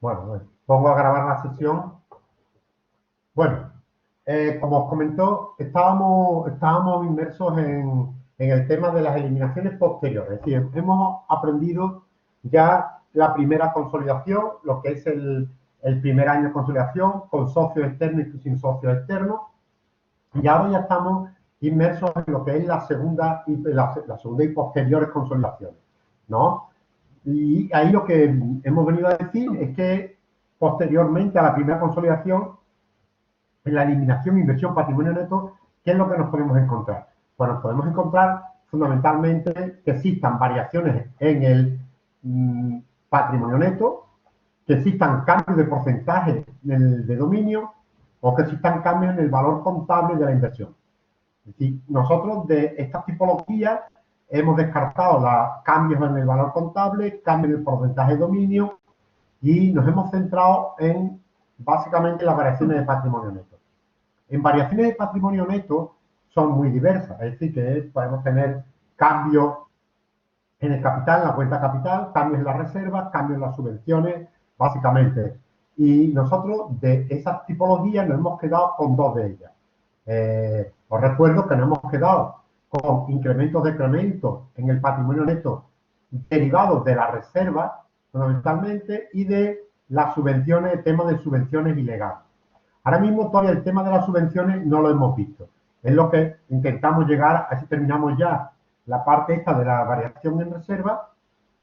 Bueno, pongo a grabar la sesión. Bueno, como os comentó, estábamos inmersos en el tema de las eliminaciones posteriores. Es decir, hemos aprendido ya la primera consolidación, lo que es el primer año de consolidación, con socios externos y sin socios externos. Y ahora ya estamos inmersos en lo que es la segunda y posteriores consolidaciones, ¿no? Y ahí lo que hemos venido a decir es que posteriormente a la primera consolidación, en la eliminación, inversión, patrimonio neto, ¿qué es lo que nos podemos encontrar? Pues nos podemos encontrar fundamentalmente que existan variaciones en el patrimonio neto, que existan cambios de porcentaje de dominio o que existan cambios en el valor contable de la inversión. Es decir, nosotros de estas tipologías hemos descartado los cambios en el valor contable, cambios en el porcentaje de dominio y nos hemos centrado en básicamente las variaciones de patrimonio neto. En variaciones de patrimonio neto son muy diversas, es decir, que podemos tener cambios en el capital, en la cuenta capital, cambios en las reservas, cambios en las subvenciones, básicamente. Y nosotros de esas tipologías nos hemos quedado con dos de ellas. Os recuerdo que nos hemos quedado con incrementos, decrementos en el patrimonio neto derivados de las reservas, fundamentalmente, y de las subvenciones, el tema de subvenciones ilegales. Ahora mismo todavía el tema de las subvenciones no lo hemos visto. Es lo que intentamos llegar, así terminamos ya la parte esta de la variación en reserva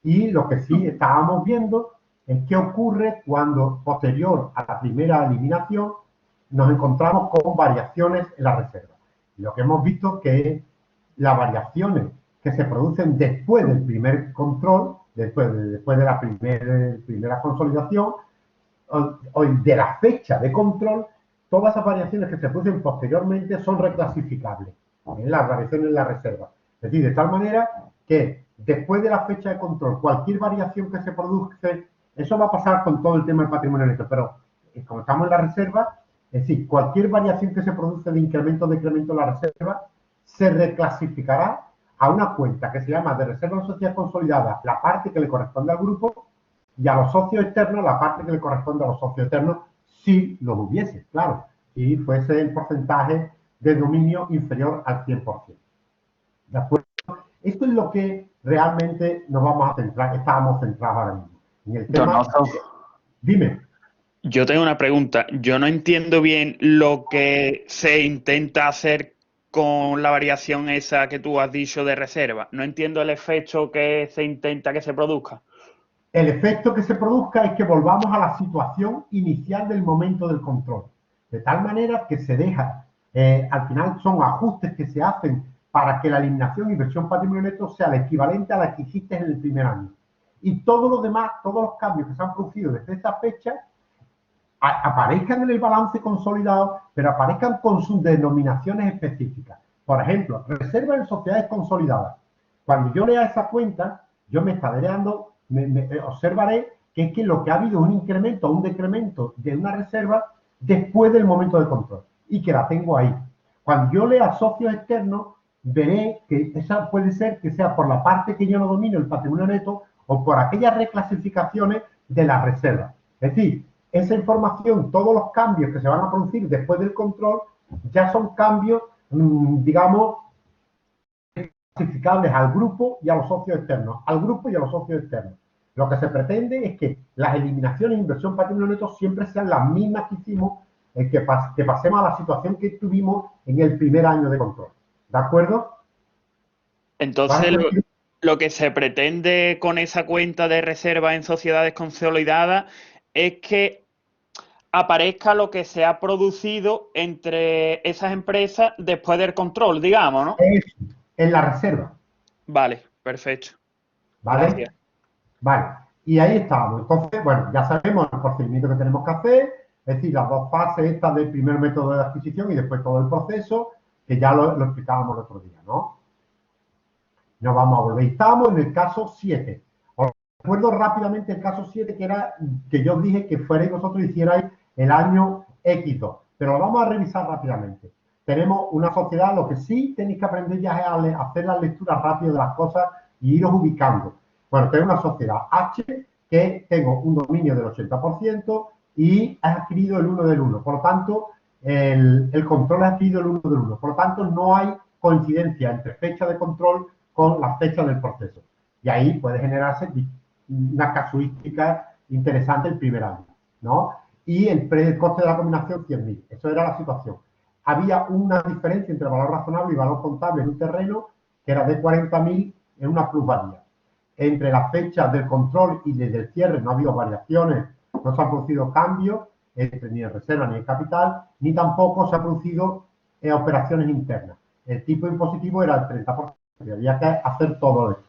y lo que sí estábamos viendo es qué ocurre cuando posterior a la primera eliminación nos encontramos con variaciones en la reserva. Y lo que hemos visto que las variaciones que se producen después del primer control, después de la primera consolidación, o de la fecha de control, todas esas variaciones que se producen posteriormente son reclasificables en las variaciones en la reserva. Es decir, de tal manera que después de la fecha de control, cualquier variación que se produce, eso va a pasar con todo el tema del patrimonio neto, pero como estamos en la reserva, es decir, cualquier variación que se produce de incremento o decremento en la reserva se reclasificará a una cuenta que se llama de reserva de sociedad consolidada, la parte que le corresponde al grupo, y a los socios externos la parte que le corresponde a los socios externos, si los hubiese, claro, si fuese el porcentaje de dominio inferior al 100%. ¿De acuerdo? Esto es lo que realmente nos vamos a centrar, estábamos centrados ahora mismo. En el tema... Donoso, Dime. yo tengo una pregunta. Yo no entiendo bien lo que se intenta hacer con la variación esa que tú has dicho de reserva. No entiendo el efecto que se intenta que se produzca. El efecto que se produzca es que volvamos a la situación inicial del momento del control. De tal manera que se deja, al final son ajustes que se hacen para que la eliminación inversión patrimonio neto sea el equivalente a la que hiciste en el primer año. Y todo lo demás, todos los cambios que se han producido desde esa fecha, aparezcan en el balance consolidado, pero aparezcan con sus denominaciones específicas. Por ejemplo, reserva en sociedades consolidadas. Cuando yo lea esa cuenta, yo me estaré dando, observaré que es que lo que ha habido es un incremento o un decremento de una reserva después del momento de control y que la tengo ahí. Cuando yo lea socios externos, veré que esa puede ser que sea por la parte que yo no domino, el patrimonio neto, o por aquellas reclasificaciones de la reserva. Es decir, esa información, todos los cambios que se van a producir después del control, ya son cambios, digamos, clasificables al grupo y a los socios externos, al grupo y a los socios externos. Lo que se pretende es que las eliminaciones de inversión patrimonio neto siempre sean las mismas que hicimos, que pasemos a la situación que tuvimos en el primer año de control. ¿De acuerdo? Entonces, lo que se pretende con esa cuenta de reserva en sociedades consolidadas es que aparezca lo que se ha producido entre esas empresas después del control, digamos, ¿no? Es en la reserva. Vale, perfecto. ¿Vale? Gracias. Vale. Y ahí estábamos. Entonces, bueno, ya sabemos el procedimiento que tenemos que hacer, es decir, las dos fases estas del primer método de adquisición y después todo el proceso, que ya lo explicábamos el otro día, ¿no? No vamos a volver. Estamos en el caso 7. Os recuerdo rápidamente el caso 7, que era que yo os dije que fuerais vosotros hicierais el año X2, pero lo vamos a revisar rápidamente. Tenemos una sociedad, lo que sí tenéis que aprender ya es a hacer las lecturas rápidas de las cosas y iros ubicando. Bueno, tenemos una sociedad H, que tengo un dominio del 80% y has adquirido el 1 del 1. Por lo tanto, el control ha adquirido el 1 del 1. Por lo tanto, no hay coincidencia entre fecha de control con la fecha del proceso. Y ahí puede generarse una casuística interesante el primer año, ¿no? Y el coste de la combinación, 100.000. Eso era la situación. Había una diferencia entre valor razonable y valor contable en un terreno que era de 40.000 en una plusvalía. Entre las fechas del control y desde el cierre no ha habido variaciones, no se han producido cambios ni en reserva ni en capital, ni tampoco se han producido operaciones internas. El tipo impositivo era el 30%, y había que hacer todo esto.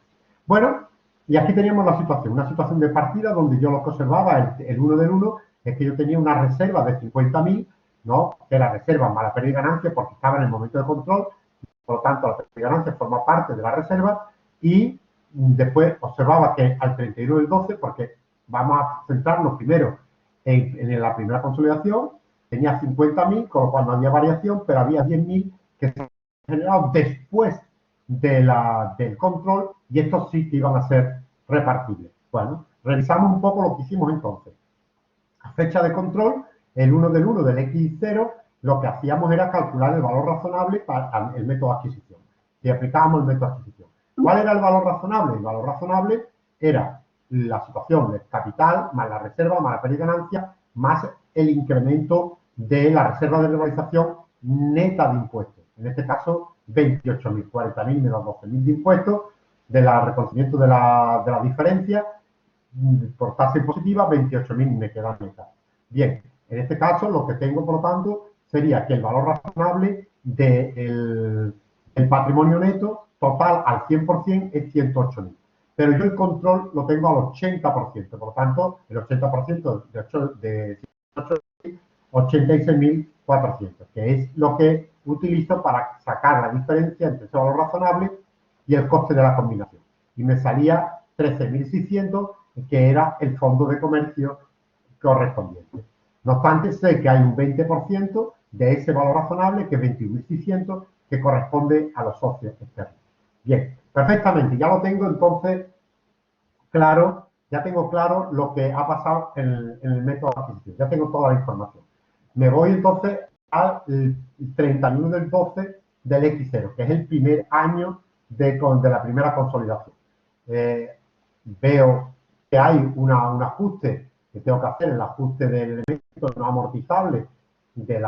Bueno, y aquí teníamos la situación, una situación de partida donde yo lo que observaba, el 1 del 1, es que yo tenía una reserva de 50.000, ¿no? Que la reserva más la pérdida y ganancia porque estaba en el momento de control, por lo tanto la pérdida y ganancia forma parte de la reserva, y después observaba que al 31 del 12, porque vamos a centrarnos primero en la primera consolidación, tenía 50.000, con lo cual no había variación, pero había 10.000 que se han generado después del control, y estos sí que iban a ser repartibles. Bueno, revisamos un poco lo que hicimos entonces. A fecha de control, el 1 del 1 del X0, lo que hacíamos era calcular el valor razonable para el método de adquisición. Y aplicábamos el método de adquisición. ¿Cuál era el valor razonable? El valor razonable era la situación del capital, más la reserva, más la pérdida y ganancia, más el incremento de la reserva de revalorización neta de impuestos. En este caso, 28.000, 40.000 menos 12.000 de impuestos, del reconocimiento de la diferencia, por tasa impositiva, 28.000 me queda neta. Bien, en este caso lo que tengo, por lo tanto, sería que el valor razonable del patrimonio neto total al 100% es 108.000. Pero yo el control lo tengo al 80%, por lo tanto, el 80% de 86.400, que es lo que utilizo para sacar la diferencia entre ese valor razonable y el coste de la combinación. Y me salía 13.600, que era el fondo de comercio correspondiente. No obstante, sé que hay un 20% de ese valor razonable, que es 21.600, que corresponde a los socios externos. Bien, perfectamente, ya lo tengo entonces claro, ya tengo claro lo que ha pasado en el método de adquisición, ya tengo toda la información. Me voy entonces al 31 del 12 del X0, que es el primer año de la primera consolidación. Veo que hay un ajuste que tengo que hacer, el ajuste del elemento no amortizable del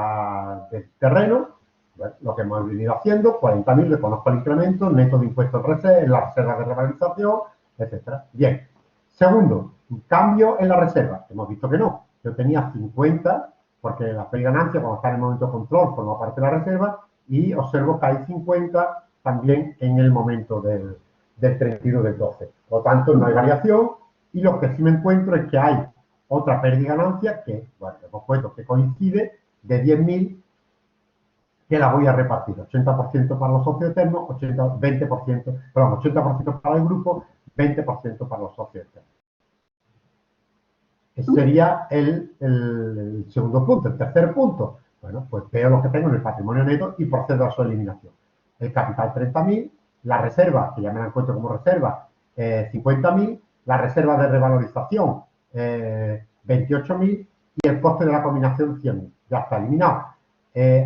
terreno, bueno, lo que hemos venido haciendo, 40.000, reconozco el incremento, neto de impuestos en la reserva de revalorización, etcétera. Bien. Segundo, cambio en la reserva. Hemos visto que no. Yo tenía 50, porque la pérdida y ganancia, cuando está en el momento de control, forma parte de la reserva, y observo que hay 50 también en el momento del 31 del 12. Por lo tanto, no hay variación, y lo que sí me encuentro es que hay otra pérdida y ganancia que, bueno, hemos puesto que coincide, de 10.000, que la voy a repartir. 80% para los socios externos, 80% para el grupo, 20% para los socios externos. Ese sería el segundo punto. El tercer punto, bueno, pues veo lo que tengo en el patrimonio neto y procedo a su eliminación. El capital, 30.000, la reserva, que ya me la encuentro como reserva, 50.000, la reserva de revalorización, 28.000, y el coste de la combinación, 100.000. Ya está eliminado.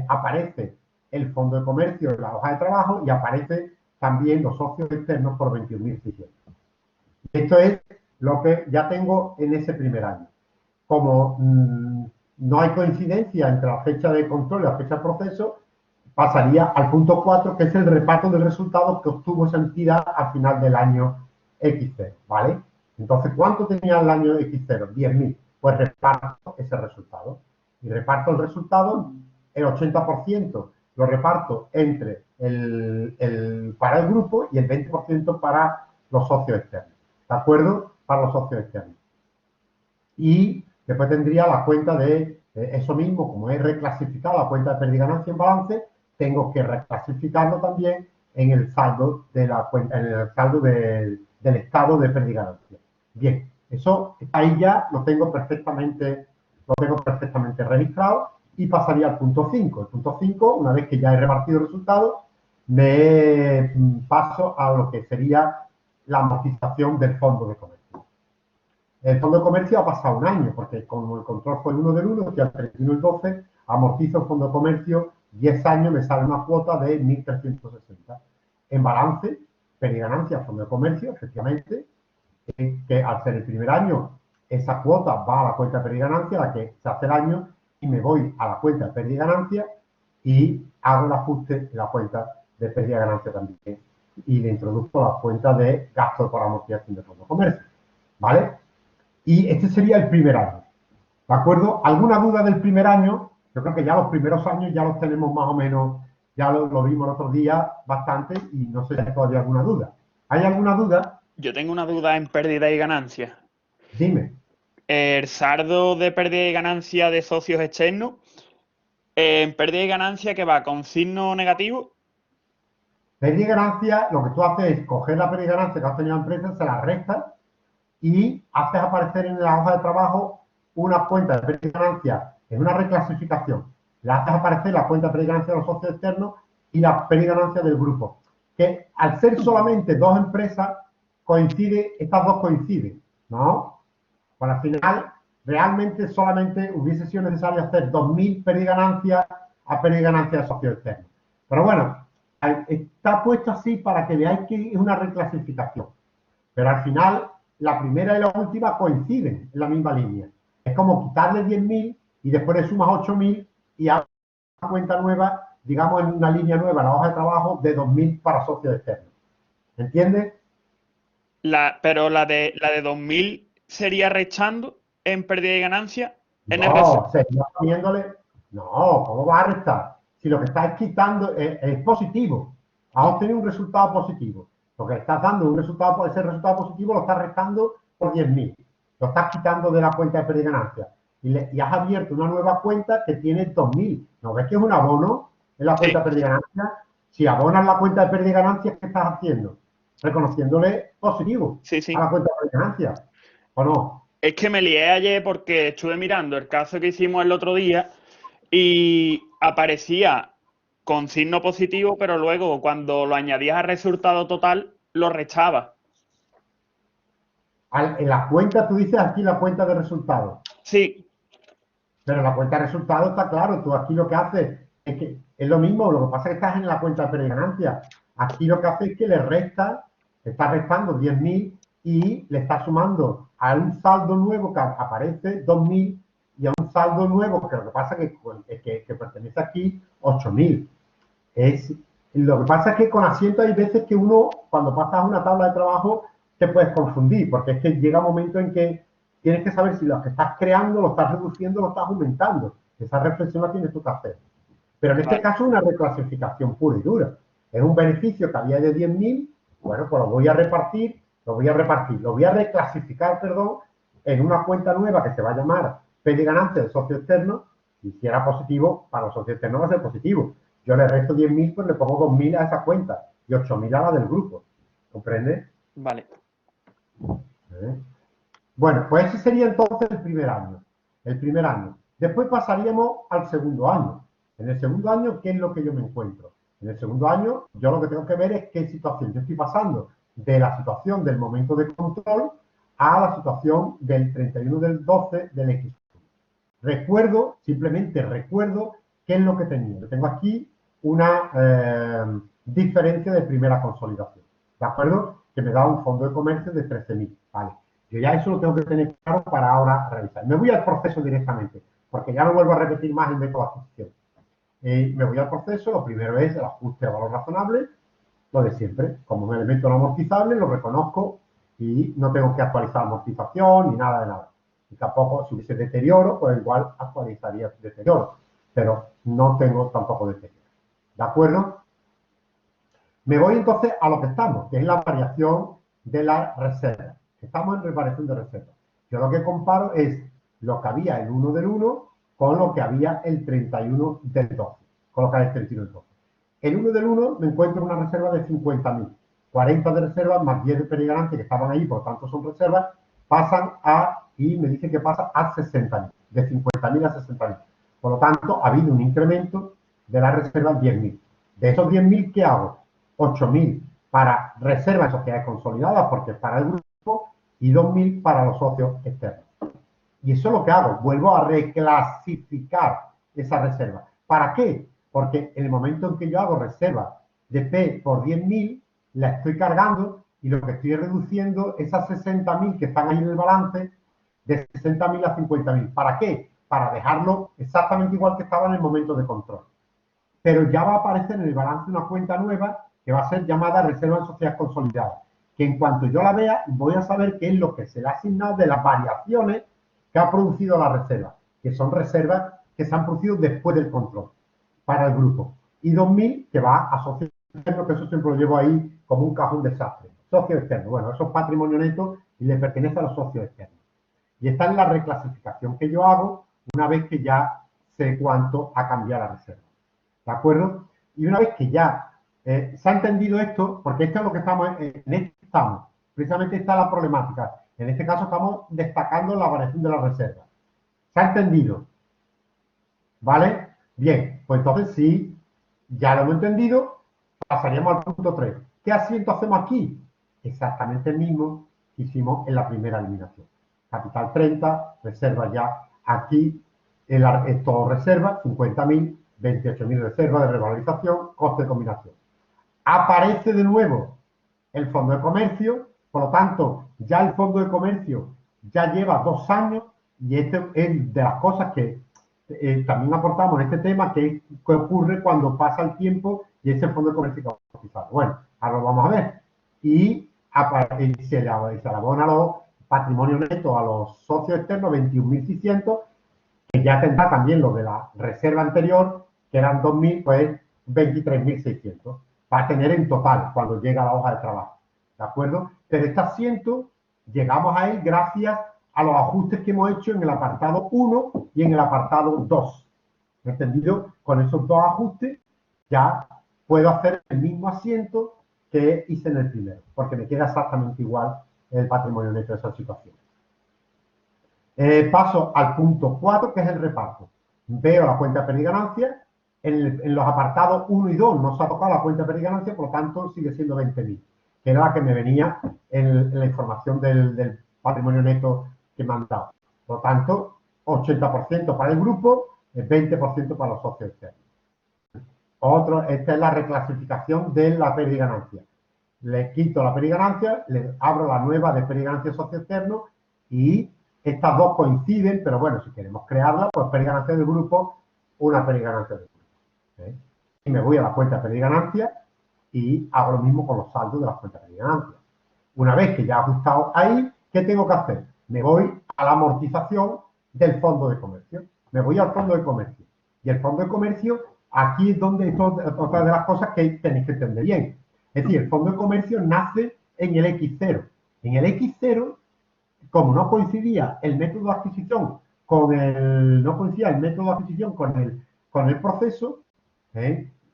Aparece el fondo de comercio en la hoja de trabajo y aparece también los socios externos por 21.600. Esto es lo que ya tengo en ese primer año. Como no hay coincidencia entre la fecha de control y la fecha de proceso, pasaría al punto 4, que es el reparto del resultado que obtuvo esa entidad al final del año X0, ¿vale? Entonces, ¿cuánto tenía el año X0? 10.000. Pues reparto ese resultado. Y reparto el resultado, el 80% lo reparto entre para el grupo y el 20% para los socios externos. ¿De acuerdo? Para los socios externos. Y después tendría la cuenta de eso mismo, como he reclasificado la cuenta de pérdida y ganancia en balance, tengo que reclasificarlo también en el saldo de la cuenta, en el saldo del estado de pérdida y ganancia. Bien, eso ahí ya lo tengo perfectamente registrado, y pasaría al punto 5. El punto 5, una vez que ya he repartido el resultado, me paso a lo que sería la amortización del fondo de comercio. El fondo de comercio ha pasado un año, porque como el control fue el 1 del 1, estoy al 31 del 12, amortizo el fondo de comercio, 10 años me sale una cuota de 1.360. En balance, pérdida y ganancia, fondo de comercio, efectivamente, que al ser el primer año, esa cuota va a la cuenta de pérdida y ganancia, la que se hace el año, y me voy a la cuenta de pérdida y ganancia y hago el ajuste en la cuenta de pérdida y ganancia también. Y le introduzco la cuenta de gasto por amortización de fondo de comercio. ¿Vale? Y este sería el primer año. ¿De acuerdo? ¿Alguna duda del primer año? Yo creo que ya los primeros años ya los tenemos más o menos, ya lo vimos el otro día bastante y no sé si hay todavía alguna duda. ¿Hay alguna duda? Yo tengo una duda en pérdida y ganancia. Dime. El saldo de pérdida y ganancia de socios externos, en pérdida y ganancia que va con signo negativo. Pérdida y ganancia, lo que tú haces es coger la pérdida y ganancia que has tenido en la empresa, se la restas y haces aparecer en la hoja de trabajo una cuenta de pérdida y ganancia en una reclasificación. Le haces aparecer la cuenta de pérdida y ganancia de los socios externos y la pérdida y ganancia del grupo. Que al ser solamente dos empresas, estas dos coinciden, ¿no? Pues al final, realmente solamente hubiese sido necesario hacer 2.000 pérdida y ganancia a pérdida y ganancia de socios externos. Pero bueno, está puesto así para que veáis que es una reclasificación. Pero al final, la primera y la última coinciden en la misma línea. Es como quitarle 10.000 y después le sumas 8.000 y haces una cuenta nueva, digamos en una línea nueva, en la hoja de trabajo de 2.000 para socios externos. ¿Entiendes? Pero la de 2000 sería restando en pérdida y ganancia. No, sería poniéndole. No, ¿cómo vas a restar? Si lo que estás quitando es positivo, has obtenido un resultado positivo. Lo que estás dando un resultado, ese resultado positivo lo estás restando por 10.000. Lo estás quitando de la cuenta de pérdida y ganancia. Y has abierto una nueva cuenta que tiene 2.000. ¿No ves que es un abono en la cuenta de pérdida y ganancia? Si abonas la cuenta de pérdida y ganancia, ¿qué estás haciendo? Reconociéndole positivo a la cuenta de pérdida y ganancia. ¿O no? Es que me lié ayer porque estuve mirando el caso que hicimos el otro día y aparecía con signo positivo, pero luego cuando lo añadías al resultado total, lo restaba. En la cuenta, tú dices aquí la cuenta de resultados. Sí. Pero la cuenta de resultados está claro. Tú aquí lo que haces es que es lo mismo. Lo que pasa es que estás en la cuenta de pérdida y ganancia. Aquí lo que haces es que le restas, le estás restando 10.000 y le estás sumando a un saldo nuevo que aparece 2.000 y a un saldo nuevo que lo que pasa es que pertenece aquí 8.000. Lo que pasa es que con asiento hay veces que uno, cuando pasas una tabla de trabajo, te puedes confundir, porque es que llega un momento en que tienes que saber si lo que estás creando lo estás reduciendo o lo estás aumentando. Esa reflexión la tienes tú que hacer. Pero en este caso es una reclasificación pura y dura. Es un beneficio que había de 10.000, bueno, pues lo voy a reclasificar, perdón, en una cuenta nueva que se va a llamar pérdida y ganancia de socio externo, y si era positivo, para los socios externos va a ser positivo. Yo le resto 10.000, pues le pongo 2.000 a esa cuenta y 8.000 a la del grupo. ¿Comprende? Vale. Bueno, pues ese sería entonces el primer año. El primer año. Después pasaríamos al segundo año. En el segundo año, ¿qué es lo que yo me encuentro? En el segundo año, yo lo que tengo que ver es qué situación. Yo estoy pasando de la situación del momento de control a la situación del 31 del 12 del X. Simplemente recuerdo qué es lo que tenía. Yo tengo aquí una diferencia de primera consolidación. ¿De acuerdo? Que me da un fondo de comercio de 13.000. Vale. Yo ya eso lo tengo que tener claro para ahora realizar. Me voy al proceso directamente, porque ya no vuelvo a repetir más el método de adquisición. Me voy al proceso, lo primero es el ajuste a valor razonable, lo de siempre. Como un elemento no amortizable, lo reconozco y no tengo que actualizar amortización ni nada de nada. Y tampoco, si hubiese deterioro, pues igual actualizaría deterioro. Pero no tengo tampoco deterioro. ¿De acuerdo? Me voy entonces a lo que estamos, que es la variación de la reserva. Estamos en variación de reserva. Yo lo que comparo es lo que había el 1 del 1 con lo que había el 31 del 12. Con lo que había el 31 del 12. El 1 del 1 me encuentro una reserva de 50.000. 40 de reservas más 10 de perigrantes que estaban ahí, por tanto son reservas, pasan a, y me dice que pasa a 60.000. De 50.000 a 60.000. Por lo tanto, ha habido un incremento de la reserva en 10.000. De esos 10.000, ¿qué hago? 8.000 para reservas en sociedades consolidadas, porque es para el grupo, y 2.000 para los socios externos. Y eso es lo que hago, vuelvo a reclasificar esa reserva. ¿Para qué? Porque en el momento en que yo hago reserva de P por 10.000, la estoy cargando y lo que estoy reduciendo esas 60.000 que están ahí en el balance, de 60.000 a 50.000. ¿Para qué? Para dejarlo exactamente igual que estaba en el momento de control. Pero ya va a aparecer en el balance una cuenta nueva que va a ser llamada reserva en sociedad consolidada, que en cuanto yo la vea voy a saber qué es lo que se le ha asignado de las variaciones que ha producido la reserva, que son reservas que se han producido después del control para el grupo. Y 2.000 que va a socios externos, que eso siempre lo llevo ahí como un cajón desastre. Socios externos, bueno, eso es patrimonio neto y le pertenece a los socios externos. Y esta es la reclasificación que yo hago una vez que ya sé cuánto ha cambiado la reserva. ¿De acuerdo? Y una vez que ya se ha entendido esto, porque esto es lo que estamos, en esto estamos, precisamente está la problemática. En este caso estamos destacando la variación de la reserva. ¿Se ha entendido? ¿Vale? Bien, pues entonces si ya lo hemos entendido, pasaríamos al punto 3. ¿Qué asiento hacemos aquí? Exactamente el mismo que hicimos en la primera eliminación. Capital 30, reserva ya aquí, todo reserva, 50.000, 28.000 reservas de revalorización, coste de combinación. Aparece de nuevo el fondo de comercio, por lo tanto, ya el fondo de comercio ya lleva 2 años y esto es de las cosas que también aportamos en este tema, que ocurre cuando pasa el tiempo y ese fondo de comercio queda amortizado. Bueno, ahora lo vamos a ver. Y se le abona los patrimonio neto a los socios externos, 21.600, que ya tendrá también lo de la reserva anterior, que eran 2.000, pues 23.600. Va a tener en total cuando llega la hoja de trabajo. ¿De acuerdo? Pero este asiento llegamos a él gracias a los ajustes que hemos hecho en el apartado 1 y en el apartado 2. ¿Entendido? Con esos dos ajustes ya puedo hacer el mismo asiento que hice en el primero, porque me queda exactamente igual el patrimonio neto de esa situación. Paso al punto 4, que es el reparto. Veo la cuenta de pérdida y ganancia. En los apartados 1 y 2 no se ha tocado la cuenta de pérdida y ganancia, por lo tanto sigue siendo 20.000, que era la que me venía en la información del patrimonio neto que me han dado. Por lo tanto, 80% para el grupo, 20% para los socios externos. Esta es la reclasificación de la pérdida y ganancia. Le quito la pérdida y ganancia, le abro la nueva de pérdida y ganancia socio externo y estas dos coinciden, pero bueno, si queremos crearla, pues pérdida y ganancia del grupo, una pérdida y ganancia del grupo. Y me voy a la cuenta de pérdida y ganancia y hago lo mismo con los saldos de las cuentas de pérdida y ganancia. Una vez que ya he ajustado ahí, ¿qué tengo que hacer? Me voy a la amortización del fondo de comercio. Me voy al fondo de comercio. Y el fondo de comercio, aquí es donde es otra de las cosas que tenéis que entender bien. Es decir, el fondo de comercio nace en el X0. En el X0, como no coincidía el método de adquisición con el proceso,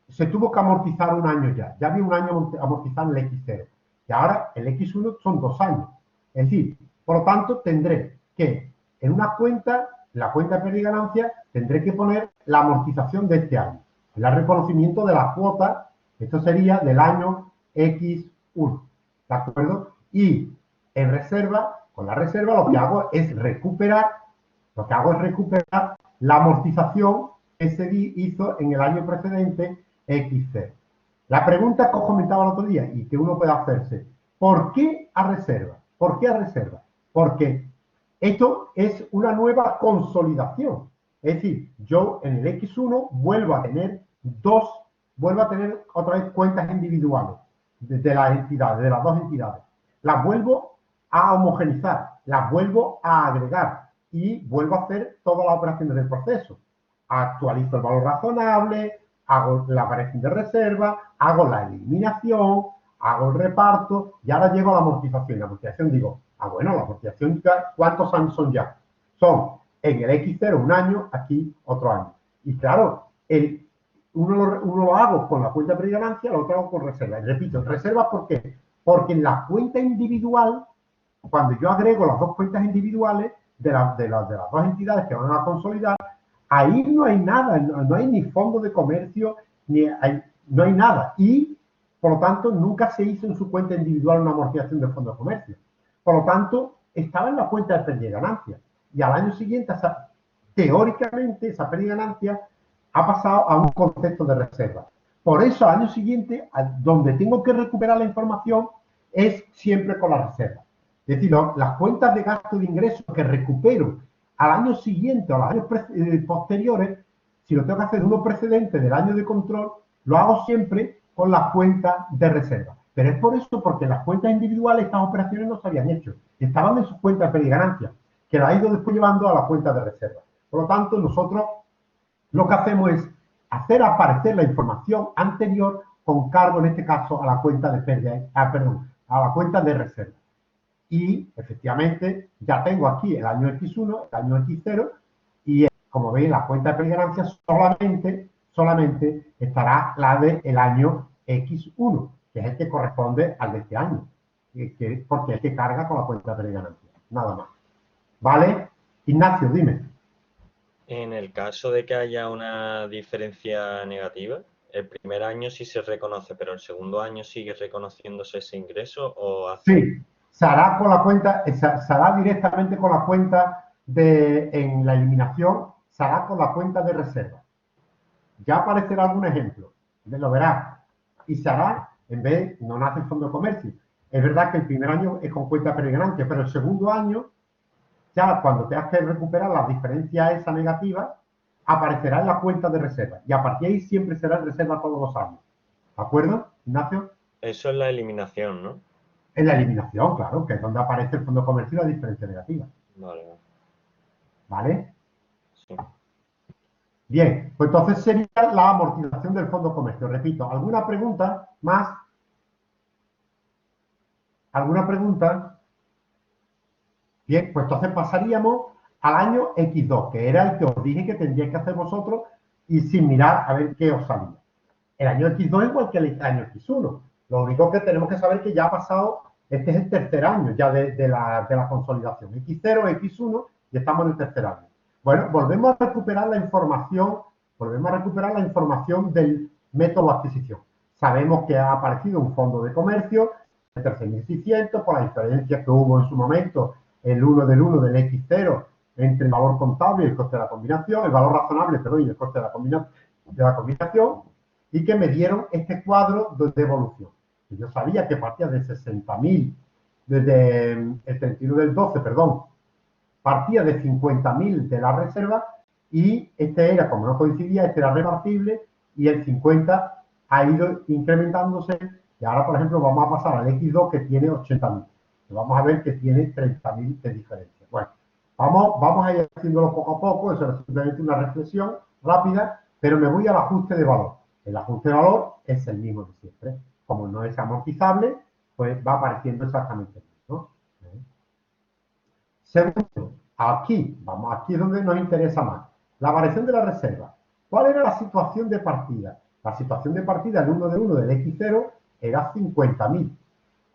se tuvo que amortizar un año ya. Ya había un año amortizado en el X0. Y ahora el X1 son 2 años. Es decir, por lo tanto, tendré que, en una cuenta, la cuenta de pérdida y ganancia, tendré que poner la amortización de este año. El reconocimiento de la cuota, esto sería del año X1. ¿De acuerdo? Y en reserva, con la reserva, lo que hago es recuperar la amortización que se hizo en el año precedente X0. La pregunta que os comentaba el otro día y que uno puede hacerse, ¿por qué a reserva? ¿Por qué a reserva? Porque esto es una nueva consolidación. Es decir, yo en el X1 vuelvo a tener otra vez cuentas individuales de las entidades, de las dos entidades. Las vuelvo a homogenizar, las vuelvo a agregar y vuelvo a hacer todas las operaciones del proceso. Actualizo el valor razonable, hago la variación de reserva, hago la eliminación, hago el reparto y ahora llego a la amortización. La amortización digo, bueno, la amortización, ¿cuántos años son ya? Son en el X0 un año, aquí otro año. Y claro, uno lo hago con la cuenta de pérdida y ganancia, lo otro hago con reserva. Y repito, reserva ¿por qué? Porque en la cuenta individual, cuando yo agrego las dos cuentas individuales de las dos entidades que van a consolidar, ahí no hay nada, no hay ni fondo de comercio, no hay nada. Y, por lo tanto, nunca se hizo en su cuenta individual una amortización de fondo de comercio. Por lo tanto, estaba en la cuenta de pérdida y ganancia. Y al año siguiente, teóricamente, esa pérdida y ganancia ha pasado a un concepto de reserva. Por eso, al año siguiente, donde tengo que recuperar la información es siempre con la reserva. Es decir, las cuentas de gasto de ingresos que recupero al año siguiente o a los años posteriores, si lo tengo que hacer de uno precedente del año de control, lo hago siempre con las cuentas de reserva. Pero es por eso, porque las cuentas individuales estas operaciones no se habían hecho. Estaban en sus cuentas de pérdida y ganancia, que la ha ido después llevando a la cuenta de reserva. Por lo tanto, nosotros lo que hacemos es hacer aparecer la información anterior con cargo, en este caso, a la cuenta de pérdida, a la cuenta de reserva. Y, efectivamente, ya tengo aquí el año X1, el año X0, y como veis, la cuenta de pérdida y ganancia solamente estará la del año X1, que es el que corresponde al de este año, porque es el que carga con la cuenta de pérdida y ganancia, nada más. ¿Vale? Ignacio, dime. En el caso de que haya una diferencia negativa, el primer año sí se reconoce, pero el segundo año sigue reconociéndose ese ingreso o hace... Sí, se hará con la cuenta, se hará directamente con la cuenta en la eliminación, se hará con la cuenta de reserva. Ya aparecerá algún ejemplo, lo verás. Y se hará, en vez, no nace el fondo de comercio. Es verdad que el primer año es con cuenta de pérdida y ganancia, pero el segundo año, ya cuando tengas que recuperar las diferencias esa negativa, aparecerá en la cuenta de reserva. Y a partir de ahí siempre será en reserva todos los años. ¿De acuerdo, Ignacio? Eso es la eliminación, ¿no? En la eliminación, claro, que es donde aparece el fondo de comercio y la diferencia negativa. Vale. ¿Vale? Sí. Bien, pues entonces sería la amortización del fondo de comercio. Repito, ¿alguna pregunta más? ¿Alguna pregunta? Bien, pues entonces pasaríamos al año X2, que era el que os dije que tendríais que hacer vosotros y sin mirar a ver qué os salía. El año X2 es igual que el año X1. Lo único que tenemos que saber es que ya ha pasado, este es el tercer año ya de la consolidación. X0, X1 y estamos en el tercer año. Bueno, volvemos a recuperar la información del método de adquisición. Sabemos que ha aparecido un fondo de comercio de 13.600 por la diferencia que hubo en su momento el 1 del X0 entre el valor contable y el coste de la combinación, el valor razonable, perdón, y el coste de la combinación, y que me dieron este cuadro de evolución. Yo sabía que partía de 60.000, desde el 31 del 12, perdón, partía de 50.000 de la reserva y este era, como no coincidía, este era repartible y el 50 ha ido incrementándose y ahora, por ejemplo, vamos a pasar al X2 que tiene 80.000. Vamos a ver que tiene 30.000 de diferencia. Bueno, vamos a ir haciéndolo poco a poco, eso es simplemente una reflexión rápida, pero me voy al ajuste de valor. El ajuste de valor es el mismo de siempre. Como no es amortizable, pues va apareciendo exactamente el mismo. Segundo, aquí es donde nos interesa más. La variación de la reserva. ¿Cuál era la situación de partida? La situación de partida, el 1 del X0, era 50.000.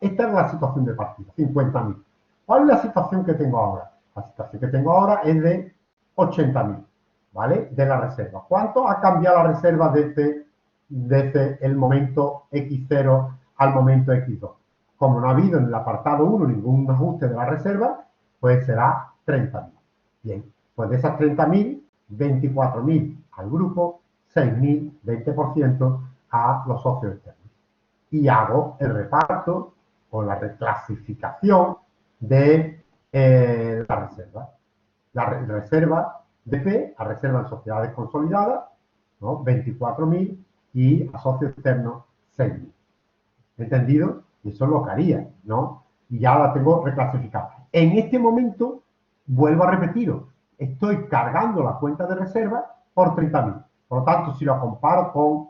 Esta es la situación de partida, 50.000. ¿Cuál es la situación que tengo ahora? La situación que tengo ahora es de 80.000, ¿vale? De la reserva. ¿Cuánto ha cambiado la reserva desde el momento X0 al momento X2? Como no ha habido en el apartado 1 ningún ajuste de la reserva, pues será 30.000. Bien, pues de esas 30.000, 24.000 al grupo, 6.000, 20% a los socios externos. Y hago el reparto o la reclasificación de la reserva. La reserva de P a reserva en sociedades consolidadas, ¿no? 24.000 y a socio externo 6.000. ¿Entendido? Y eso es lo que haría, ¿no? Y ya la tengo reclasificada. En este momento, vuelvo a repetiros, estoy cargando la cuenta de reserva por 30.000. Por lo tanto, si lo comparo con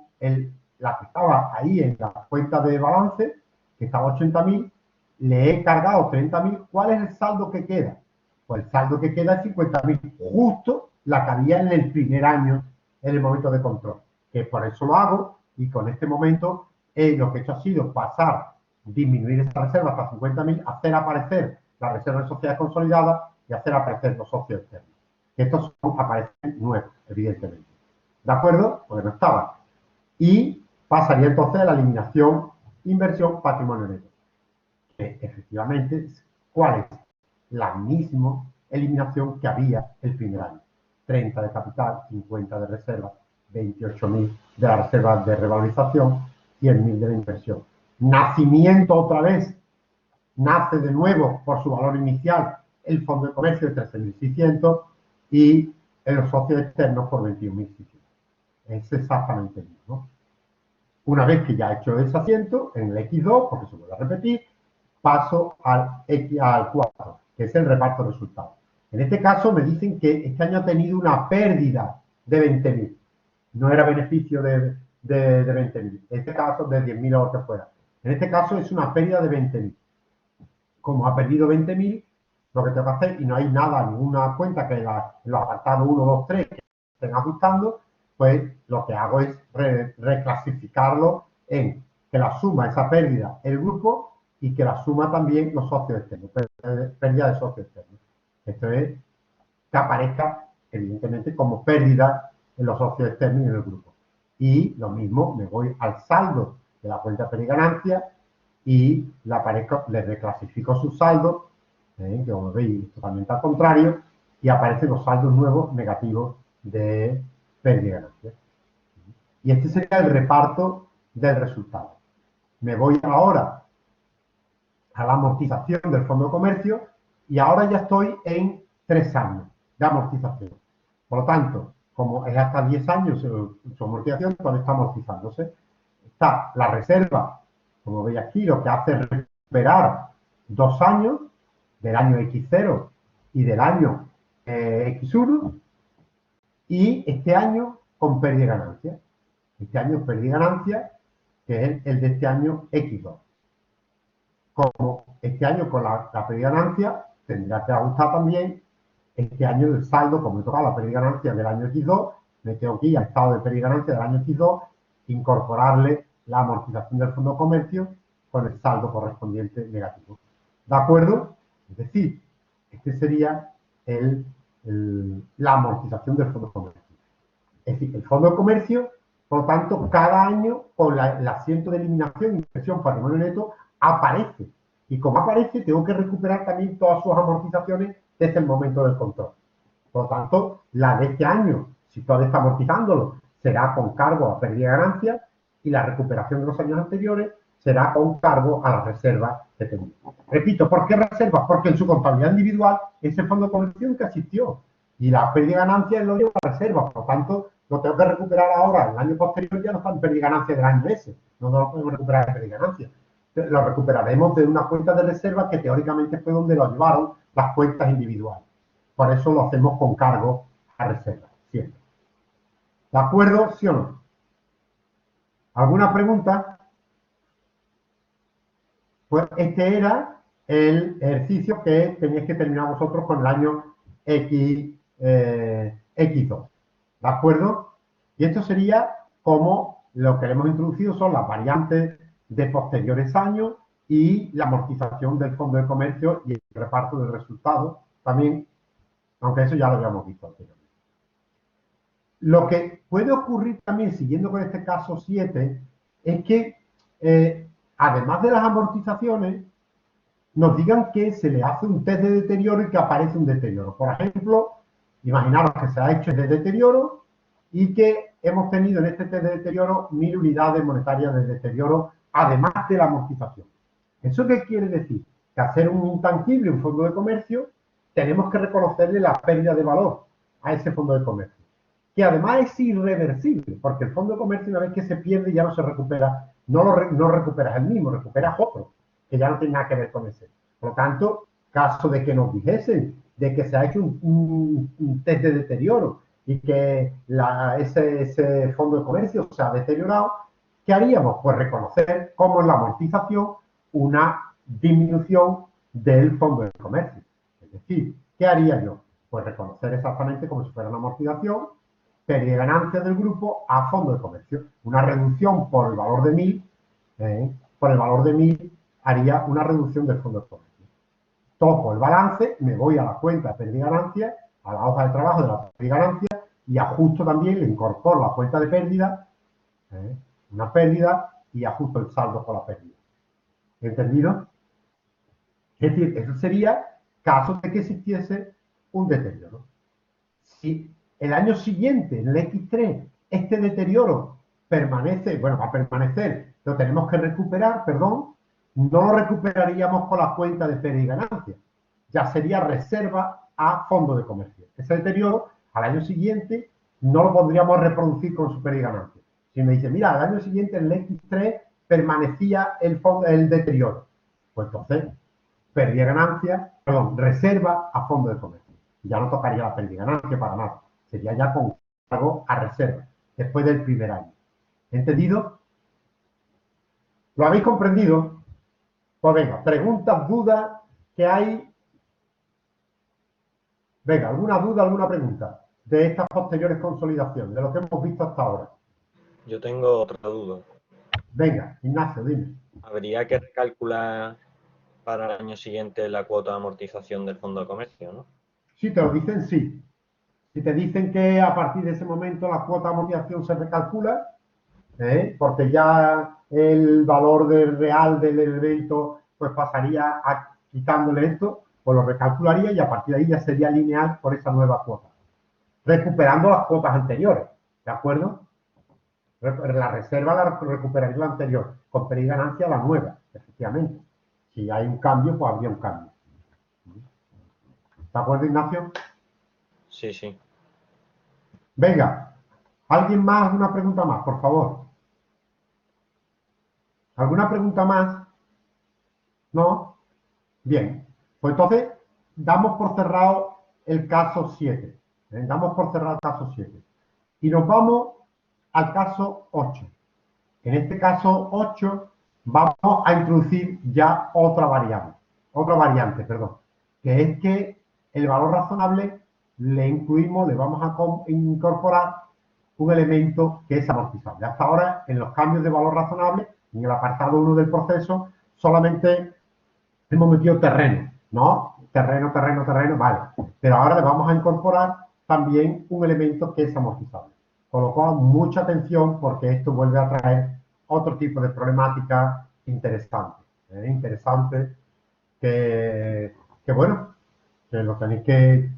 la que estaba ahí en la cuenta de balance, que estaba 80.000, le he cargado 30.000. ¿Cuál es el saldo que queda? Pues el saldo que queda es 50.000, justo la que había en el primer año, en el momento de control. Que por eso lo hago y con este momento lo que he hecho ha sido disminuir esta reserva hasta 50.000, hacer aparecer la reserva de sociedad consolidada y hacer aparecer los socios externos. Estos aparecen nuevos, evidentemente. ¿De acuerdo? Porque no estaban. Y pasaría entonces a la eliminación, inversión, patrimonio neto. Efectivamente, ¿cuál es? la misma eliminación que había el primer año. 30 de capital, 50 de reserva, 28.000 de la reserva de revalorización, 100.000 de la inversión. Nacimiento otra vez, nace de nuevo por su valor inicial el fondo de comercio de 13.600 y los socios externos por 21.600. Es exactamente el mismo. Una vez que ya he hecho ese asiento, en el X2, porque se vuelve a repetir, paso al 4, que es el reparto de resultados. En este caso me dicen que este año ha tenido una pérdida de 20.000. No era beneficio de 20.000. En este caso, de 10.000 o lo que fuera. En este caso es una pérdida de 20.000. Como ha perdido 20.000, lo que tengo que hacer, y no hay nada, ninguna cuenta que en los apartados 1, 2, 3 que estén ajustando, pues lo que hago es reclasificarlo en que la suma esa pérdida el grupo y que la suma también los socios externos, pérdida de socios externos. Esto es que aparezca evidentemente como pérdida en los socios externos y en el grupo. Y lo mismo, me voy al saldo de la cuenta pérdida y ganancia y le reclasifico su saldo, que como veis es totalmente al contrario, y aparecen los saldos nuevos negativos de pérdida y ganancia. Y este sería el reparto del resultado. Me voy ahora a la amortización del fondo de comercio y ahora ya estoy en 3 años de amortización. Por lo tanto, como es hasta 10 años su amortización, cuando está amortizándose, está la reserva, como veis aquí, lo que hace es recuperar 2 años del año X0 y del año X1 y este año con pérdida y ganancia. Este año pérdida y ganancia, que es el de este año X2. Como este año con la pérdida y ganancia, tendrá que ajustar también este año del saldo, como he tocado la pérdida y ganancia del año X2, me tengo que ir al estado de pérdida y ganancia del año X2, incorporarle la amortización del fondo de comercio con el saldo correspondiente negativo. ¿De acuerdo? Es decir, este sería la amortización del fondo de comercio. Es decir, el fondo de comercio, por lo tanto, cada año con el asiento de eliminación, inversión, patrimonio neto, aparece. Y como aparece, tengo que recuperar también todas sus amortizaciones desde el momento del control. Por lo tanto, la de este año, si todavía está amortizándolo, será con cargo a pérdida y ganancia, y la recuperación de los años anteriores será con cargo a la reserva que tenía. Repito, ¿por qué reservas? Porque en su contabilidad individual ese fondo de comercio nunca existió. Y la pérdida y ganancia lo lleva a la reserva. Por lo tanto, lo tengo que recuperar ahora. El año posterior ya no está en pérdida y ganancia del año ese. No lo podemos recuperar en pérdida y ganancia. Lo recuperaremos de una cuenta de reserva que teóricamente fue donde lo llevaron las cuentas individuales. Por eso lo hacemos con cargo a reserva, siempre. ¿De acuerdo? ¿Sí o no? ¿Alguna pregunta? Pues este era el ejercicio que tenéis que terminar vosotros con el año X2. ¿De acuerdo? Y esto sería como lo que le hemos introducido son las variantes de posteriores años y la amortización del fondo de comercio y el reparto del resultado también, aunque eso ya lo habíamos visto anteriormente. Lo que puede ocurrir también, siguiendo con este caso 7, es que además de las amortizaciones, nos digan que se le hace un test de deterioro y que aparece un deterioro. Por ejemplo, imaginaros que se ha hecho el de deterioro y que hemos tenido en este test de deterioro 1.000 unidades monetarias de deterioro, además de la amortización. ¿Eso qué quiere decir? Que hacer un intangible, un fondo de comercio, tenemos que reconocerle la pérdida de valor a ese fondo de comercio, que además es irreversible, porque el fondo de comercio una vez que se pierde ya no se recupera, no recuperas el mismo, recuperas otro, que ya no tiene nada que ver con ese. Por lo tanto, caso de que nos dijesen de que se ha hecho un test de deterioro y que ese fondo de comercio se ha deteriorado, ¿qué haríamos? Pues reconocer como en la amortización una disminución del fondo de comercio. Es decir, ¿qué haría yo? Pues reconocer exactamente como si fuera una amortización, pérdida de ganancia del grupo a fondo de comercio. Una reducción por el valor de 1.000, por el valor de 1.000 haría una reducción del fondo de comercio. Toco el balance, me voy a la cuenta de pérdida y ganancia, a la hoja de trabajo de la pérdida y ganancia, y ajusto también, le incorporo la cuenta de pérdida, una pérdida, y ajusto el saldo con la pérdida. ¿Entendido? Es decir, eso sería caso de que existiese un deterioro. Si el año siguiente, en el X3, este deterioro permanece, bueno, va a permanecer, lo tenemos que recuperar, perdón, no lo recuperaríamos con la cuenta de pérdida y ganancia. Ya sería reserva a fondo de comercio. Ese deterioro, al año siguiente, no lo podríamos reproducir con su pérdida y ganancia. Si me dice, mira, al año siguiente, en el X3, permanecía el deterioro. Pues entonces, pérdida y ganancia, perdón, reserva a fondo de comercio. Ya no tocaría la pérdida y ganancia para nada. Sería ya con cargo a reserva, después del primer año. ¿Entendido? ¿Lo habéis comprendido? Pues venga, preguntas, dudas que hay. Venga, ¿alguna duda, alguna pregunta de estas posteriores consolidaciones, de lo que hemos visto hasta ahora? Yo tengo otra duda. Venga, Ignacio, dime. Habría que recalcular para el año siguiente la cuota de amortización del fondo de comercio, ¿no? Si te lo dicen, sí. Si te dicen que a partir de ese momento la cuota de amortización se recalcula, porque ya el valor real del evento pues pasaría a quitándole esto, pues lo recalcularía y a partir de ahí ya sería lineal por esa nueva cuota, recuperando las cuotas anteriores, ¿de acuerdo? La reserva la recuperaría la anterior, con pérdida y ganancia la nueva, efectivamente. Si hay un cambio, pues habría un cambio. ¿De acuerdo, Ignacio? Sí, sí. Venga, ¿alguien más? ¿Alguna pregunta más, por favor? ¿Alguna pregunta más? ¿No? Bien, pues entonces damos por cerrado el caso 7. Damos por cerrado el caso 7. Y nos vamos al caso 8. En este caso 8 vamos a introducir ya otra variante, que es que el valor razonable le incluimos, le vamos a incorporar un elemento que es amortizable. Hasta ahora, en los cambios de valor razonable, en el apartado 1 del proceso, solamente hemos metido terreno, ¿no? Terreno, vale. Pero ahora le vamos a incorporar también un elemento que es amortizable. Con lo cual, mucha atención porque esto vuelve a traer otro tipo de problemática interesante. Interesante que bueno, que lo tenéis que...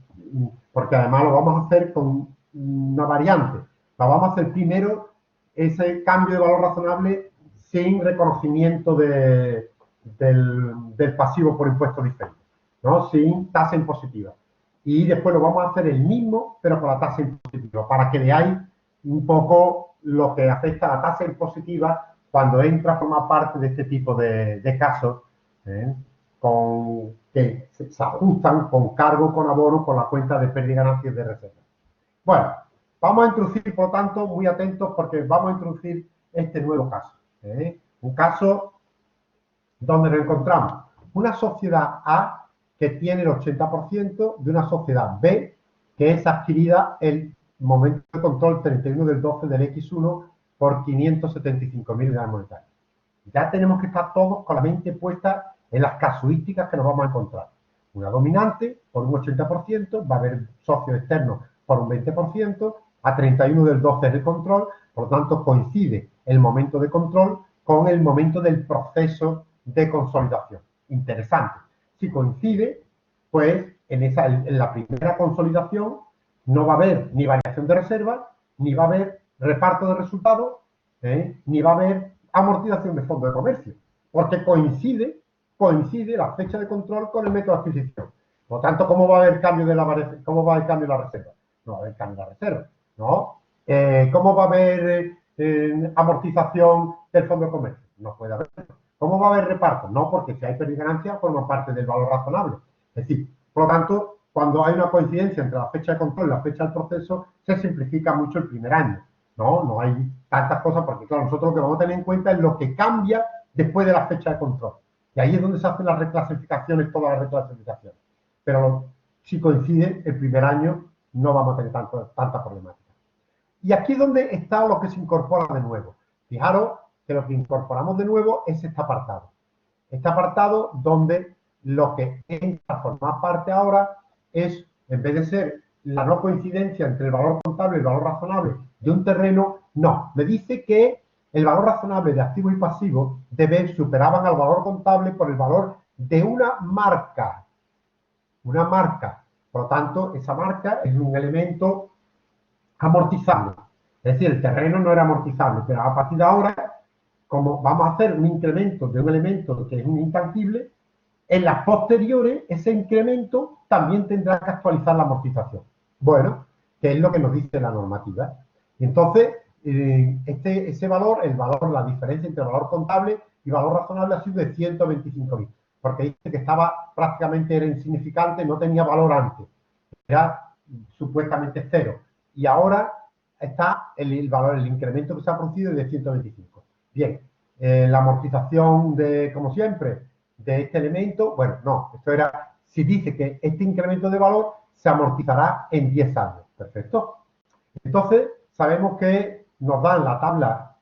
Porque además lo vamos a hacer con una variante. Lo vamos a hacer primero ese cambio de valor razonable sin reconocimiento del pasivo por impuesto diferente, ¿no? Sin tasa impositiva. Y después lo vamos a hacer el mismo, pero con la tasa impositiva, para que veáis un poco lo que afecta a la tasa impositiva cuando entra a formar parte de este tipo de casos, que se ajustan con cargo, con abono, con la cuenta de pérdida y ganancias de reserva. Bueno, vamos a introducir, por lo tanto, muy atentos porque vamos a introducir este nuevo caso. Un caso donde nos encontramos una sociedad A que tiene el 80% de una sociedad B que es adquirida el momento de control 31 del 12 del X1 por 575.000 unidades monetarias. Ya tenemos que estar todos con la mente puesta en las casuísticas que nos vamos a encontrar. Una dominante por un 80%, va a haber socios externos por un 20%, a 31 del 12 es el control, por lo tanto coincide el momento de control con el momento del proceso de consolidación. Interesante. Si coincide, pues en la primera consolidación no va a haber ni variación de reserva, ni va a haber reparto de resultados, ni va a haber amortización de fondo de comercio, porque coincide la fecha de control con el método de adquisición. Por lo tanto, ¿cómo va a haber cambio de la reserva? No va a haber cambio de la reserva, ¿no? ¿Cómo va a haber amortización del fondo de comercio? No puede haber. ¿Cómo va a haber reparto? No, porque si hay pérdida y ganancia, forma parte del valor razonable. Es decir, por lo tanto, cuando hay una coincidencia entre la fecha de control y la fecha del proceso, se simplifica mucho el primer año. No hay tantas cosas porque, claro, nosotros lo que vamos a tener en cuenta es lo que cambia después de la fecha de control. Y ahí es donde se hacen las reclasificaciones, todas las reclasificaciones. Pero si coincide el primer año, no vamos a tener tanta problemática. Y aquí es donde está lo que se incorpora de nuevo. Fijaros que lo que incorporamos de nuevo es este apartado. Este apartado donde lo que entra a formar parte ahora es, en vez de ser la no coincidencia entre el valor contable y el valor razonable de un terreno, no. Me dice que el valor razonable de activos y pasivos superaban al valor contable por el valor de una marca. una marca. Por lo tanto, esa marca es un elemento amortizable. Es decir, el terreno no era amortizable, pero a partir de ahora, como vamos a hacer un incremento de un elemento que es un intangible, en las posteriores ese incremento también tendrá que actualizar la amortización. Bueno, que es lo que nos dice la normativa. Y entonces, ese valor, la diferencia entre valor contable y valor razonable ha sido de 125.000, porque dice que era insignificante, no tenía valor antes, era supuestamente cero. Y ahora está el valor, el incremento que se ha producido es de 125. Bien, la amortización como siempre, de este elemento, bueno, no, esto era, si dice que este incremento de valor se amortizará en 10 años. Perfecto. Entonces, sabemos que nos dan la tabla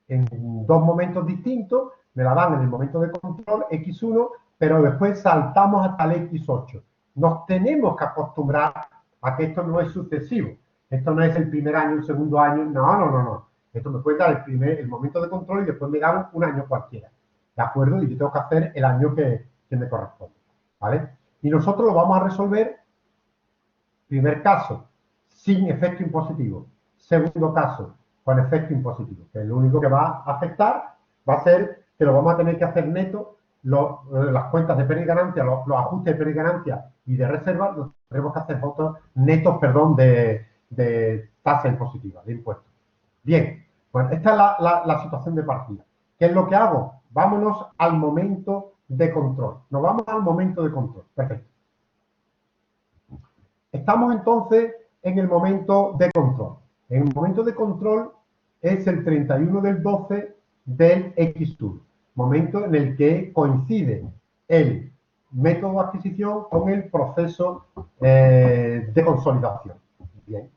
en dos momentos distintos, me la dan en el momento de control, X1, pero después saltamos hasta el X8. Nos tenemos que acostumbrar a que esto no es sucesivo. Esto no es el primer año, el segundo año, no. Esto me puede dar el momento de control y después me dan un año cualquiera. ¿De acuerdo? Y yo tengo que hacer el año que me corresponde. ¿Vale? Y nosotros lo vamos a resolver, primer caso, sin efecto impositivo. Segundo caso, con efecto impositivo, que lo único que va a afectar va a ser que lo vamos a tener que hacer neto, las cuentas de pérdida y ganancia, los ajustes de pérdida y ganancia y de reserva, los tenemos que hacer netos, de tasa impositiva, de impuestos. Bien, pues esta es la situación de partida. ¿Qué es lo que hago? Vámonos al momento de control. Nos vamos al momento de control. Perfecto. Estamos entonces en el momento de control. En el momento de control es el 31 del 12 del X1, momento en el que coincide el método de adquisición con el proceso de consolidación. Bien.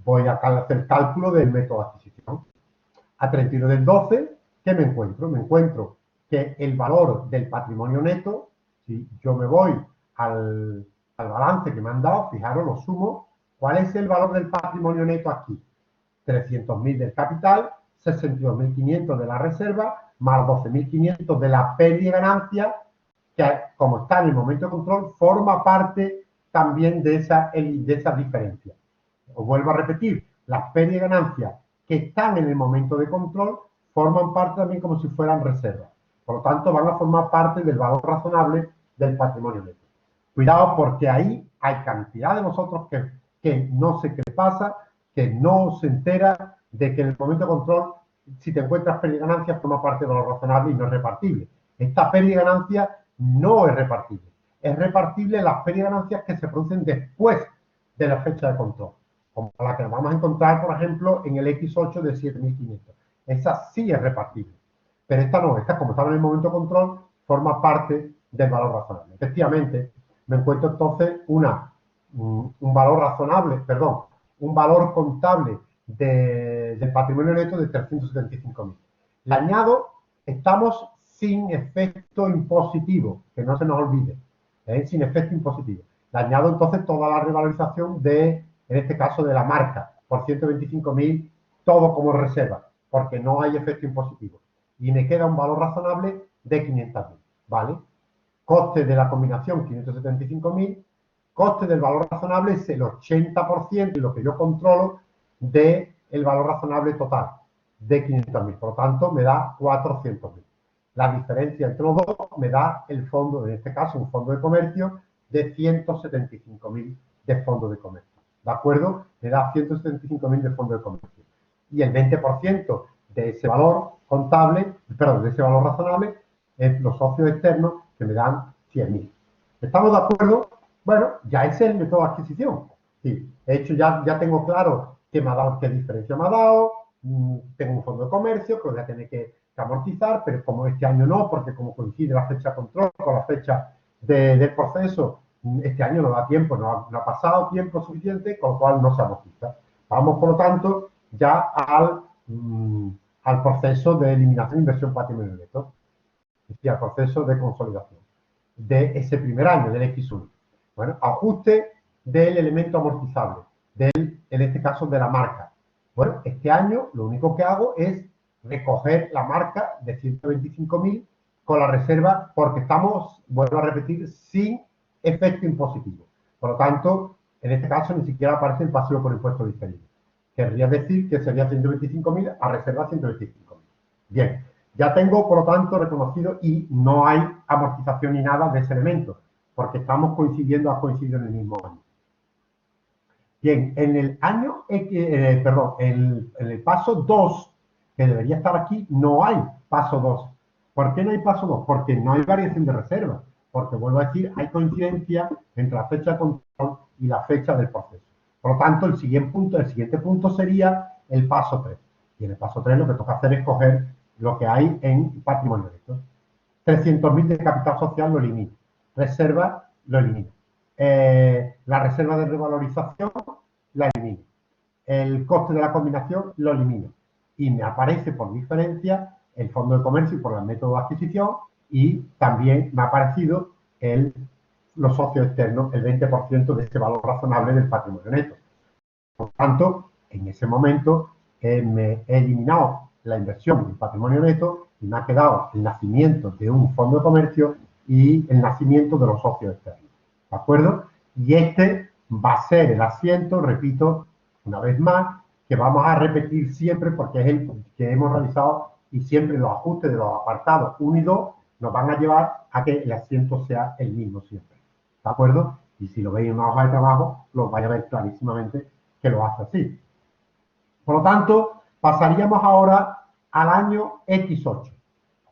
Voy a hacer cálculo del método de adquisición. A 31 del 12, ¿qué me encuentro? Me encuentro que el valor del patrimonio neto, si yo me voy al balance que me han dado, fijaros, lo sumo. ¿Cuál es el valor del patrimonio neto aquí? 300.000 del capital, 62.500 de la reserva, más 12.500 de la pérdida y ganancia, que como está en el momento de control, forma parte también de esa diferencia. Os vuelvo a repetir, las pérdidas y ganancias que están en el momento de control forman parte también como si fueran reservas. Por lo tanto, van a formar parte del valor razonable del patrimonio neto. Cuidado porque ahí hay cantidad de vosotros que no sé qué pasa, que no se entera de que en el momento de control, si te encuentras pérdida y ganancia, forma parte del valor razonable y no es repartible. Esta pérdida y ganancia no es repartible. Es repartible las pérdidas y ganancias que se producen después de la fecha de control, como la que nos vamos a encontrar, por ejemplo, en el X8 de 7.500. Esa sí es repartible. Pero esta no, esta como estaba en el momento de control, forma parte del valor razonable. Efectivamente, me encuentro entonces un valor razonable, perdón, un valor contable del patrimonio neto de 375.000. Le añado, estamos sin efecto impositivo, que no se nos olvide, sin efecto impositivo. Le añado entonces toda la revalorización en este caso de la marca, por 125.000, todo como reserva, porque no hay efecto impositivo. Y me queda un valor razonable de 500.000, ¿vale? Coste de la combinación, 575.000. Coste del valor razonable es el 80% de lo que yo controlo del valor razonable total de 500.000. Por lo tanto, me da 400.000. La diferencia entre los dos me da el fondo, en este caso un fondo de comercio, de 175.000 de fondo de comercio. ¿De acuerdo? Me da 175.000 de fondo de comercio. Y el 20% de ese valor contable, perdón, de ese valor razonable, es los socios externos que me dan 100.000. ¿Estamos de acuerdo? Bueno, ya ese es el método de adquisición. Sí, de hecho, ya tengo claro qué me ha dado, qué diferencia me ha dado, tengo un fondo de comercio que voy a tener que amortizar, pero como este año no, porque como coincide la fecha de control con la fecha del proceso, este año no da tiempo, no ha pasado tiempo suficiente, con lo cual no se amortiza. Vamos, por lo tanto, ya al proceso de eliminación de inversión patrimonio neto, es decir, al proceso de consolidación de ese primer año, del X1. Bueno, ajuste del elemento amortizable, en este caso de la marca. Bueno, este año lo único que hago es recoger la marca de 125.000 con la reserva, porque estamos, vuelvo a repetir, sin efecto impositivo. Por lo tanto, en este caso ni siquiera aparece el pasivo por impuesto diferido. Querría decir que sería 125.000 a reserva 125.000. Bien, ya tengo, por lo tanto, reconocido y no hay amortización ni nada de ese elemento, porque estamos coincidiendo, ha coincidido en el mismo año. Bien, en el año, en el paso 2, que debería estar aquí, no hay paso 2. ¿Por qué no hay paso 2? Porque no hay variación de reserva. Porque, vuelvo a decir, hay coincidencia entre la fecha de control y la fecha del proceso. Por lo tanto, el siguiente punto sería el paso 3. Y en el paso 3 lo que toca hacer es coger lo que hay en patrimonio neto. 300.000 de capital social lo elimino. Reserva lo elimino. La reserva de revalorización la elimino. El coste de la combinación lo elimino. Y me aparece por diferencia el fondo de comercio por el método de adquisición y también me ha aparecido los socios externos, el 20% de ese valor razonable del patrimonio neto. Por tanto, en ese momento me he eliminado la inversión del patrimonio neto y me ha quedado el nacimiento de un fondo de comercio y el nacimiento de los socios externos. ¿De acuerdo? Y este va a ser el asiento, repito, una vez más, que vamos a repetir siempre porque es el que hemos realizado y siempre los ajustes de los apartados 1 y 2 nos van a llevar a que el asiento sea el mismo siempre. ¿De acuerdo? Y si lo veis en una hoja de trabajo, lo vais a ver clarísimamente que lo hace así. Por lo tanto, pasaríamos ahora al año X8.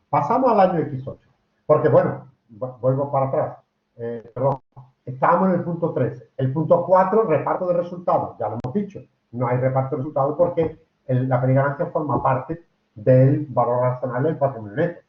Pasamos al año X8. Porque, bueno, vuelvo para atrás. Perdón. Estamos en el punto 13. El punto 4, reparto de resultados. Ya lo hemos dicho. No hay reparto de resultados porque la periganancia forma parte del valor razonable del patrimonio neto,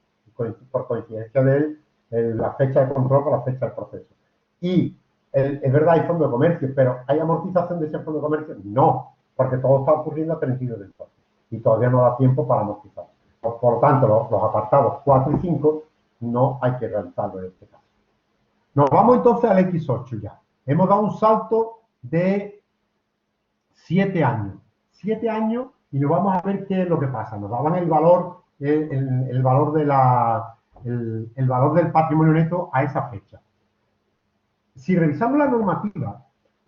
por coincidencia de la fecha de control con la fecha del proceso. Y es verdad, hay fondo de comercio, pero ¿hay amortización de ese fondo de comercio? No, porque todo está ocurriendo a 31 del 12 y todavía no da tiempo para amortizar. Por lo tanto, los apartados 4 y 5 no hay que realizarlo en este caso. Nos vamos entonces al X8 ya. Hemos dado un salto de 7 años. 7 años y nos vamos a ver qué es lo que pasa. Nos daban el valor, el valor del patrimonio neto a esa fecha. Si revisamos la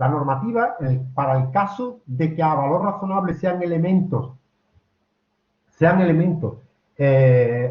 normativa para el caso de que a valor razonable sean elementos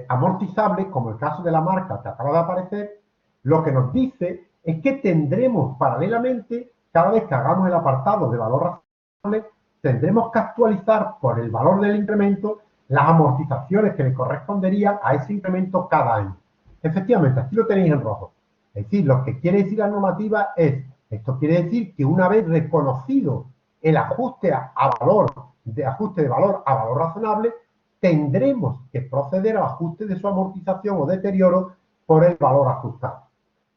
amortizables, como el caso de la marca que acaba de aparecer, lo que nos dice es que tendremos paralelamente, cada vez que hagamos el apartado de valor razonable, tendremos que actualizar por el valor del incremento las amortizaciones que le corresponderían a ese incremento cada año. Efectivamente, aquí lo tenéis en rojo. Es decir, lo que quiere decir la normativa es, esto quiere decir que una vez reconocido el ajuste de valor a valor razonable, tendremos que proceder al ajuste de su amortización o deterioro por el valor ajustado.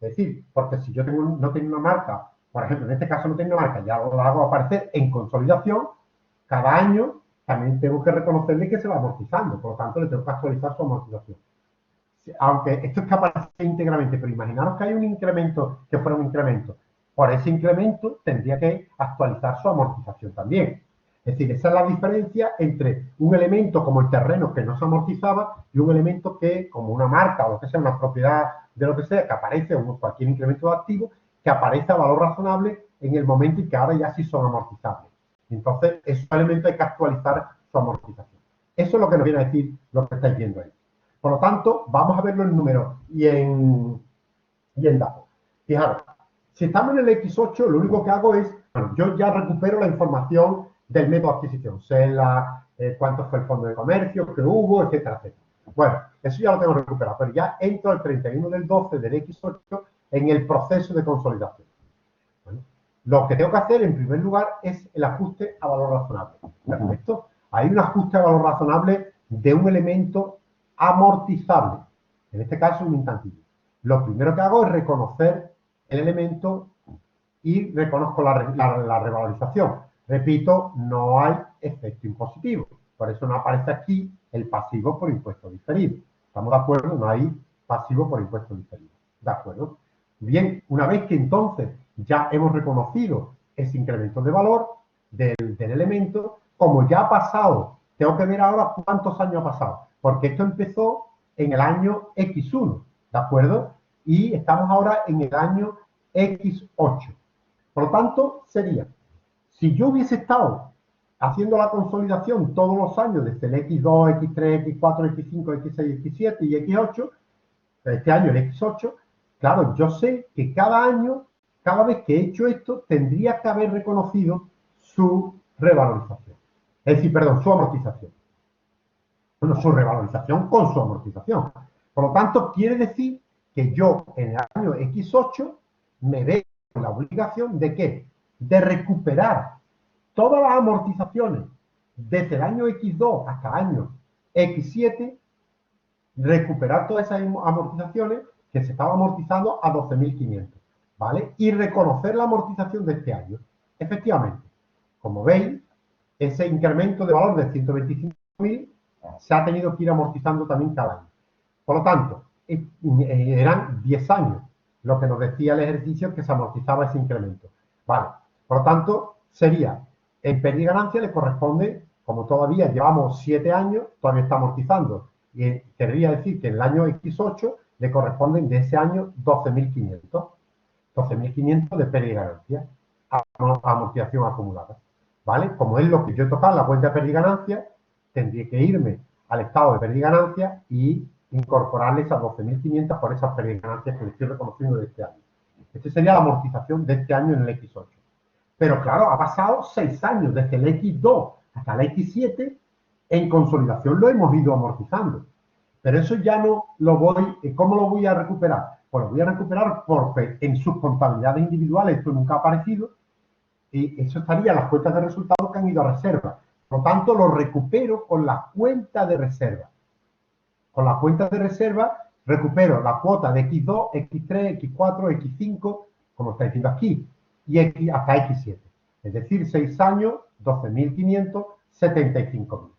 Es decir, porque si yo no tengo una marca, por ejemplo, en este caso no tengo una marca, ya lo hago aparecer en consolidación, cada año también tengo que reconocerle que se va amortizando, por lo tanto le tengo que actualizar su amortización. Aunque esto es que aparece íntegramente, pero imaginaros que hay un incremento, que fuera un incremento. Por ese incremento tendría que actualizar su amortización también. Es decir, esa es la diferencia entre un elemento como el terreno que no se amortizaba y un elemento que, como una marca o lo que sea, una propiedad de lo que sea, que aparece o cualquier incremento de activo, que aparece a valor razonable en el momento en que ahora ya sí son amortizables. Entonces, esos elementos hay que actualizar su amortización. Eso es lo que nos viene a decir lo que estáis viendo ahí. Por lo tanto, vamos a verlo en números y en datos. Fijaros, si estamos en el X8, lo único que hago es, bueno, yo ya recupero la información del método de adquisición. Sé cuánto fue el fondo de comercio, qué hubo, etcétera, etcétera. Bueno, eso ya lo tengo recuperado, pero ya entro al 31 del 12 del X8 en el proceso de consolidación. Bueno, lo que tengo que hacer, en primer lugar, es el ajuste a valor razonable. Perfecto. Hay un ajuste a valor razonable de un elemento amortizable, en este caso un intangible. Lo primero que hago es reconocer el elemento y reconozco la revalorización. Repito, no hay efecto impositivo, por eso no aparece aquí el pasivo por impuesto diferido. ¿Estamos de acuerdo? No hay pasivo por impuesto diferido. ¿De acuerdo? Bien, una vez que entonces ya hemos reconocido ese incremento de valor del elemento, como ya ha pasado, tengo que ver ahora cuántos años ha pasado, porque esto empezó en el año X1, ¿de acuerdo? Y estamos ahora en el año X8. Por lo tanto, sería, si yo hubiese estado haciendo la consolidación todos los años desde el X2, X3, X4, X5, X6, X7 y X8, este año el X8, claro, yo sé que cada año, cada vez que he hecho esto, tendría que haber reconocido su revalorización. Es decir, perdón, su amortización. Bueno, su revalorización con su amortización. Por lo tanto, quiere decir que yo en el año X8 me veo la obligación de ¿qué? De recuperar todas las amortizaciones desde el año X2 hasta el año X7, recuperar todas esas amortizaciones que se estaban amortizando a 12.500, ¿vale? Y reconocer la amortización de este año. Efectivamente, como veis, ese incremento de valor de 125.000 se ha tenido que ir amortizando también cada año. Por lo tanto, eran 10 años lo que nos decía el ejercicio que se amortizaba ese incremento. Vale, por lo tanto, sería, en pérdida y ganancia le corresponde, como todavía llevamos 7 años, todavía está amortizando. Y querría decir que en el año X8 le corresponden de ese año 12.500. 12.500 de pérdida y ganancia, amortización acumulada. ¿Vale? Como es lo que yo he tocado en la cuenta de pérdida y ganancia, tendría que irme al estado de pérdida y ganancia y incorporarle esas 12.500 por esas pérdidas y ganancias que le estoy reconociendo de este año. Esta sería la amortización de este año en el X8. Pero claro, ha pasado 6 años, desde el X2 hasta el X7, en consolidación lo hemos ido amortizando. Pero eso ya no lo voy, ¿cómo lo voy a recuperar? Pues lo voy a recuperar porque en sus contabilidades individuales esto nunca ha aparecido, y eso estaría en las cuentas de resultados que han ido a reserva. Por lo tanto, lo recupero con la cuenta de reserva. Con la cuenta de reserva recupero la cuota de X2, X3, X4, X5, como está diciendo aquí, y hasta X7. Es decir, 6 años, 12.500, 75.000.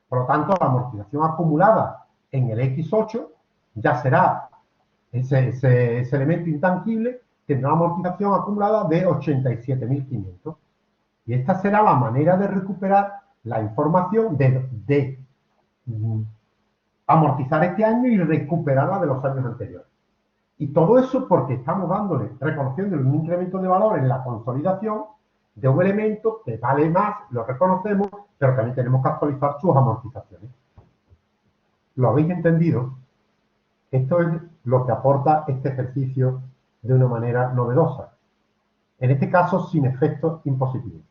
Por lo tanto, la amortización acumulada en el X8 ya será ese elemento intangible, tendrá una amortización acumulada de 87.500. Y esta será la manera de recuperar la información de amortizar este año y recuperarla de los años anteriores. Y todo eso porque estamos reconociendo un incremento de valor en la consolidación de un elemento que vale más, lo reconocemos, pero también tenemos que actualizar sus amortizaciones. ¿Lo habéis entendido? Esto es lo que aporta este ejercicio de una manera novedosa. En este caso, sin efectos impositivos.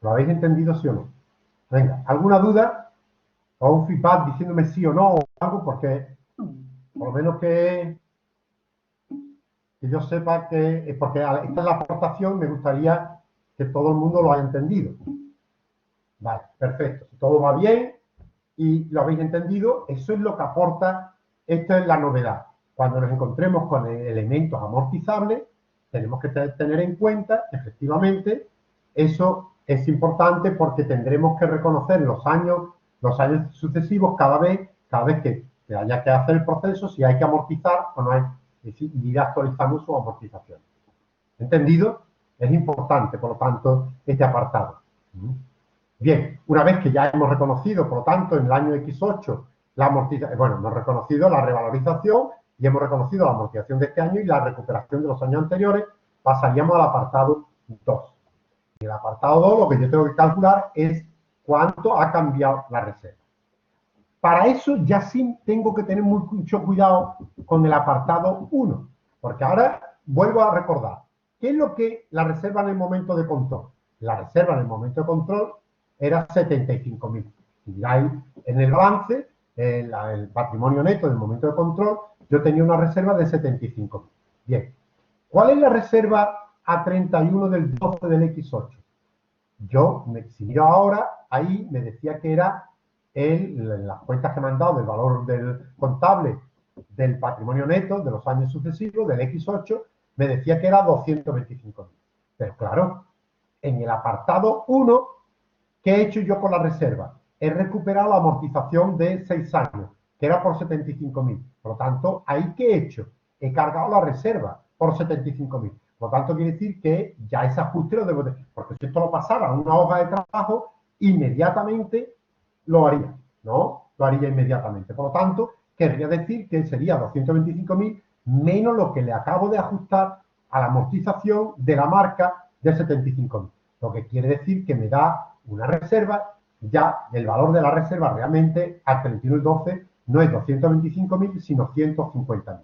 ¿Lo habéis entendido, sí o no? Venga, ¿alguna duda? O un feedback diciéndome sí o no, o algo, porque por lo menos que yo sepa que, porque esta es la aportación, me gustaría que todo el mundo lo haya entendido. Vale, perfecto. Si todo va bien y lo habéis entendido, eso es lo que aporta, esta es la novedad. Cuando nos encontremos con elementos amortizables, tenemos que tener en cuenta, efectivamente, eso es importante porque tendremos que reconocer los años sucesivos cada vez que haya que hacer el proceso, si hay que amortizar o no hay, es decir, ir actualizando su amortización. ¿Entendido? Es importante, por lo tanto, este apartado. Bien, una vez que ya hemos reconocido, por lo tanto, en el año X8, la amortización, bueno, hemos reconocido la revalorización y hemos reconocido la amortización de este año y la recuperación de los años anteriores, pasaríamos al apartado 2. En el apartado 2 lo que yo tengo que calcular es cuánto ha cambiado la reserva. Para eso ya sí tengo que tener mucho cuidado con el apartado 1, porque ahora vuelvo a recordar, ¿qué es lo que la reserva en el momento de control? La reserva en el momento de control era 75.000. Si miráis en el balance, el patrimonio neto del momento de control, yo tenía una reserva de 75.000. Bien, ¿cuál es la reserva a 31 del 12 del X8? Yo, si miro ahora, ahí me decía que era las cuentas que me han dado del valor del contable del patrimonio neto de los años sucesivos, del X8, me decía que era 225.000. Pero claro, en el apartado 1, ¿qué he hecho yo con la reserva? He recuperado la amortización de 6 años, que era por 75.000. Por lo tanto, ¿ahí qué he hecho? He cargado la reserva por 75.000. Por lo tanto, quiere decir que ya ese ajuste lo debo de... Porque si esto lo pasara a una hoja de trabajo, inmediatamente lo haría, ¿no? Lo haría inmediatamente. Por lo tanto, querría decir que sería 225.000 menos lo que le acabo de ajustar a la amortización de la marca de 75.000. Lo que quiere decir que me da una reserva, ya el valor de la reserva realmente al 31 del 12 no es 225.000, sino 150.000.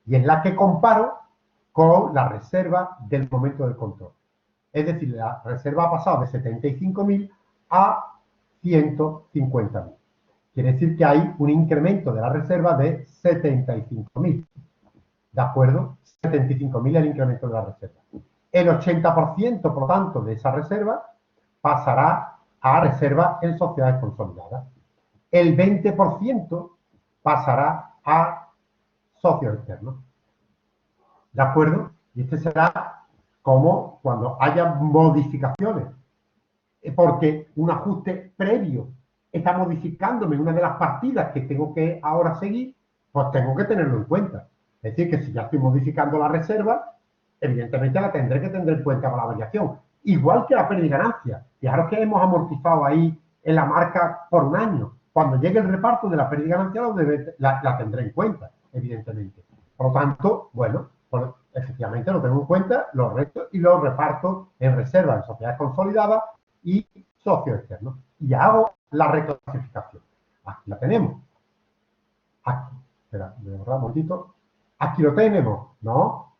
Y es la que comparo con la reserva del momento del control. Es decir, la reserva ha pasado de 75.000 a 150.000. Quiere decir que hay un incremento de la reserva de 75.000. ¿De acuerdo? 75.000 el incremento de la reserva. El 80%, por lo tanto, de esa reserva pasará a reserva en sociedades consolidadas. El 20% pasará a socios externos. ¿De acuerdo? Y este será como cuando haya modificaciones. Porque un ajuste previo está modificándome una de las partidas que tengo que ahora seguir, pues tengo que tenerlo en cuenta. Es decir, que si ya estoy modificando la reserva, evidentemente la tendré que tener en cuenta para la variación. Igual que la pérdida y ganancia. Fijaros que hemos amortizado ahí en la marca por un año. Cuando llegue el reparto de la pérdida y ganancia, la tendré en cuenta, evidentemente. Por lo tanto, bueno, pues efectivamente lo tengo en cuenta, lo resto y lo reparto en reserva, en sociedades consolidadas y socios externos. Y hago la reclasificación. Aquí la tenemos. Aquí. Espera, me borrar un momentito. Aquí lo tenemos, ¿no?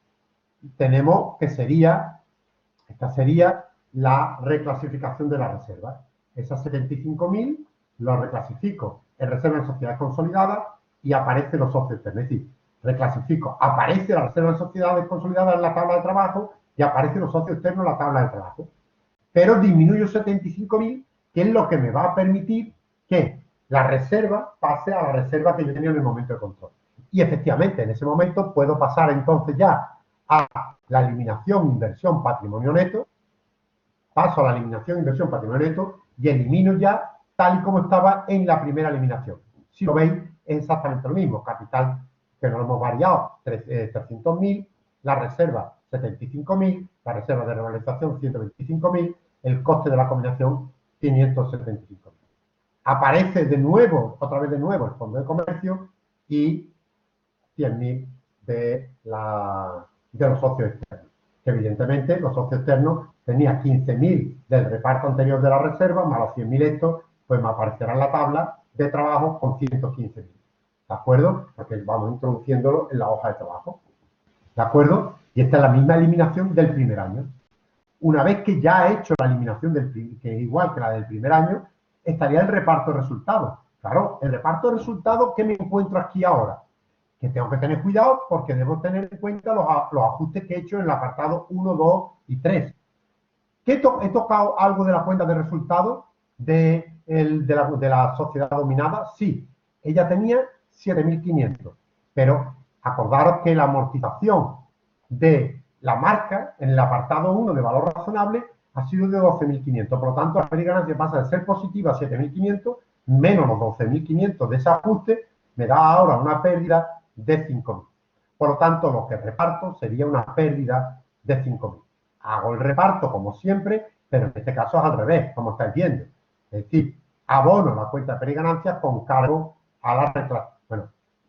Tenemos que esta sería la reclasificación de la reserva. Esas 75.000 lo reclasifico en reserva en sociedades consolidadas y aparecen los socios externos. Es decir, reclasifico, aparece la reserva en sociedades consolidadas en la tabla de trabajo y aparecen los socios externos en la tabla de trabajo. Pero disminuyo 75.000, que es lo que me va a permitir que la reserva pase a la reserva que yo tenía en el momento de control. Y efectivamente, en ese momento puedo pasar entonces ya a la eliminación, inversión, patrimonio neto, paso a la eliminación, inversión, patrimonio neto y elimino ya tal y como estaba en la primera eliminación. Si lo veis, es exactamente lo mismo. Capital, que no lo hemos variado, 300.000, la reserva 75.000, la reserva de revalorización 125.000, el coste de la combinación 575.000. Aparece de nuevo, otra vez de nuevo, el fondo de comercio y 100.000 de los socios externos. Que evidentemente los socios externos tenían 15.000 del reparto anterior de la reserva, más los 100.000 estos, pues me aparecerá en la tabla de trabajo con 115.000. ¿De acuerdo? Porque vamos introduciéndolo en la hoja de trabajo. ¿De acuerdo? Y esta es la misma eliminación del primer año. Una vez que ya he hecho la eliminación que es igual que la del primer año, estaría el reparto de resultados. Claro, el reparto de resultados, ¿qué me encuentro aquí ahora? Que tengo que tener cuidado porque debo tener en cuenta los ajustes que he hecho en el apartado 1, 2 y 3. ¿He tocado algo de la cuenta de resultados de la sociedad dominada? Sí, ella tenía 7.500, pero acordaros que la amortización de la marca en el apartado 1 de valor razonable ha sido de 12.500. Por lo tanto, la pérdida y ganancia pasa de ser positiva a 7.500 menos los 12.500 de ese ajuste, me da ahora una pérdida de 5.000. Por lo tanto, lo que reparto sería una pérdida de 5.000. Hago el reparto como siempre, pero en este caso es al revés, como estáis viendo. Es decir, abono la cuenta de pérdida y ganancias con cargo a la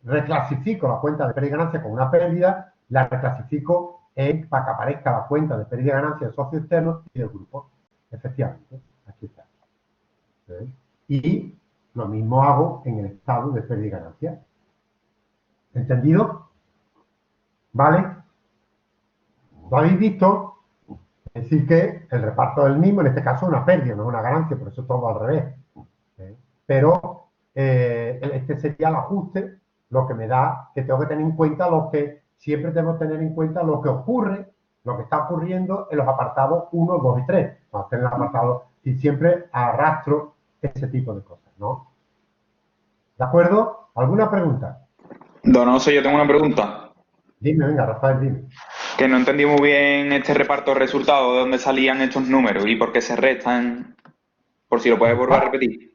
reclasifico la cuenta de pérdida y ganancias con una pérdida, la reclasifico para que aparezca la cuenta de pérdida y ganancias de socios externos y del grupo. Efectivamente, aquí está. ¿Sí? Y lo mismo hago en el estado de pérdida y ganancias. ¿Entendido? ¿Vale? ¿Lo habéis visto? Es decir, que el reparto del mismo, en este caso, es una pérdida, no es una ganancia, por eso todo al revés. Pero este sería el ajuste, lo que me da, que tengo que tener en cuenta, siempre tengo que tener en cuenta lo que ocurre, lo que está ocurriendo en los apartados 1, 2 y 3. Vamos a tener el apartado, y siempre arrastro ese tipo de cosas, ¿no? ¿De acuerdo? ¿Alguna pregunta? Donoso, yo tengo una pregunta. Dime, venga, Rafael, dime. Que no entendí muy bien este reparto de resultados, de dónde salían estos números y por qué se restan. Por si lo puedes volver a repetir.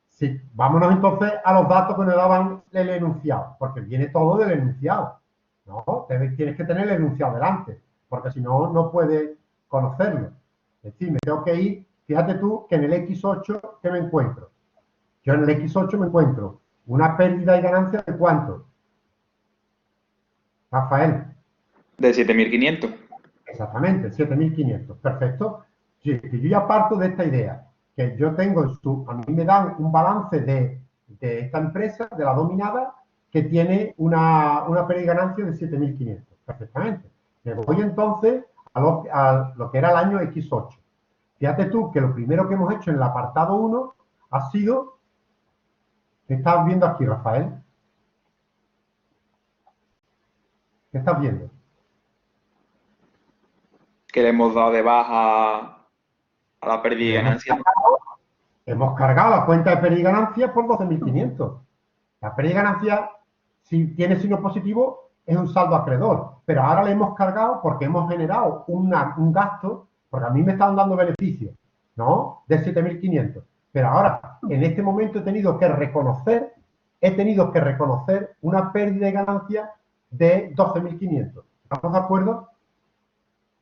Sí, vámonos entonces a los datos que nos daban el enunciado, porque viene todo del enunciado, ¿no? Tienes que tener el enunciado delante, porque si no, no puedes conocerlo. Es decir, me tengo que ir, fíjate tú que en el X8, ¿qué me encuentro? Yo en el X8 me encuentro una pérdida y ganancia de ¿cuánto? Rafael. De 7.500. Exactamente, 7.500. Perfecto. Sí, que yo ya parto de esta idea, que yo tengo a mí me dan un balance de esta empresa, de la dominada, que tiene una pérdida y ganancia de 7.500. Perfectamente. Me voy entonces a lo que era el año X8. Fíjate tú que lo primero que hemos hecho en el apartado 1 ha sido, ¿qué estás viendo aquí, Rafael? ¿Qué estás viendo? Que le hemos dado de baja a la pérdida y ganancia, ¿no? Hemos cargado la cuenta de pérdida y ganancia por 12.500. La pérdida y ganancia, si tiene signo positivo, es un saldo acreedor. Pero ahora le hemos cargado porque hemos generado un gasto, porque a mí me están dando beneficios, ¿no? De 7.500. Pero ahora, en este momento he tenido que reconocer una pérdida y ganancia de 12.500. ¿Estamos de acuerdo?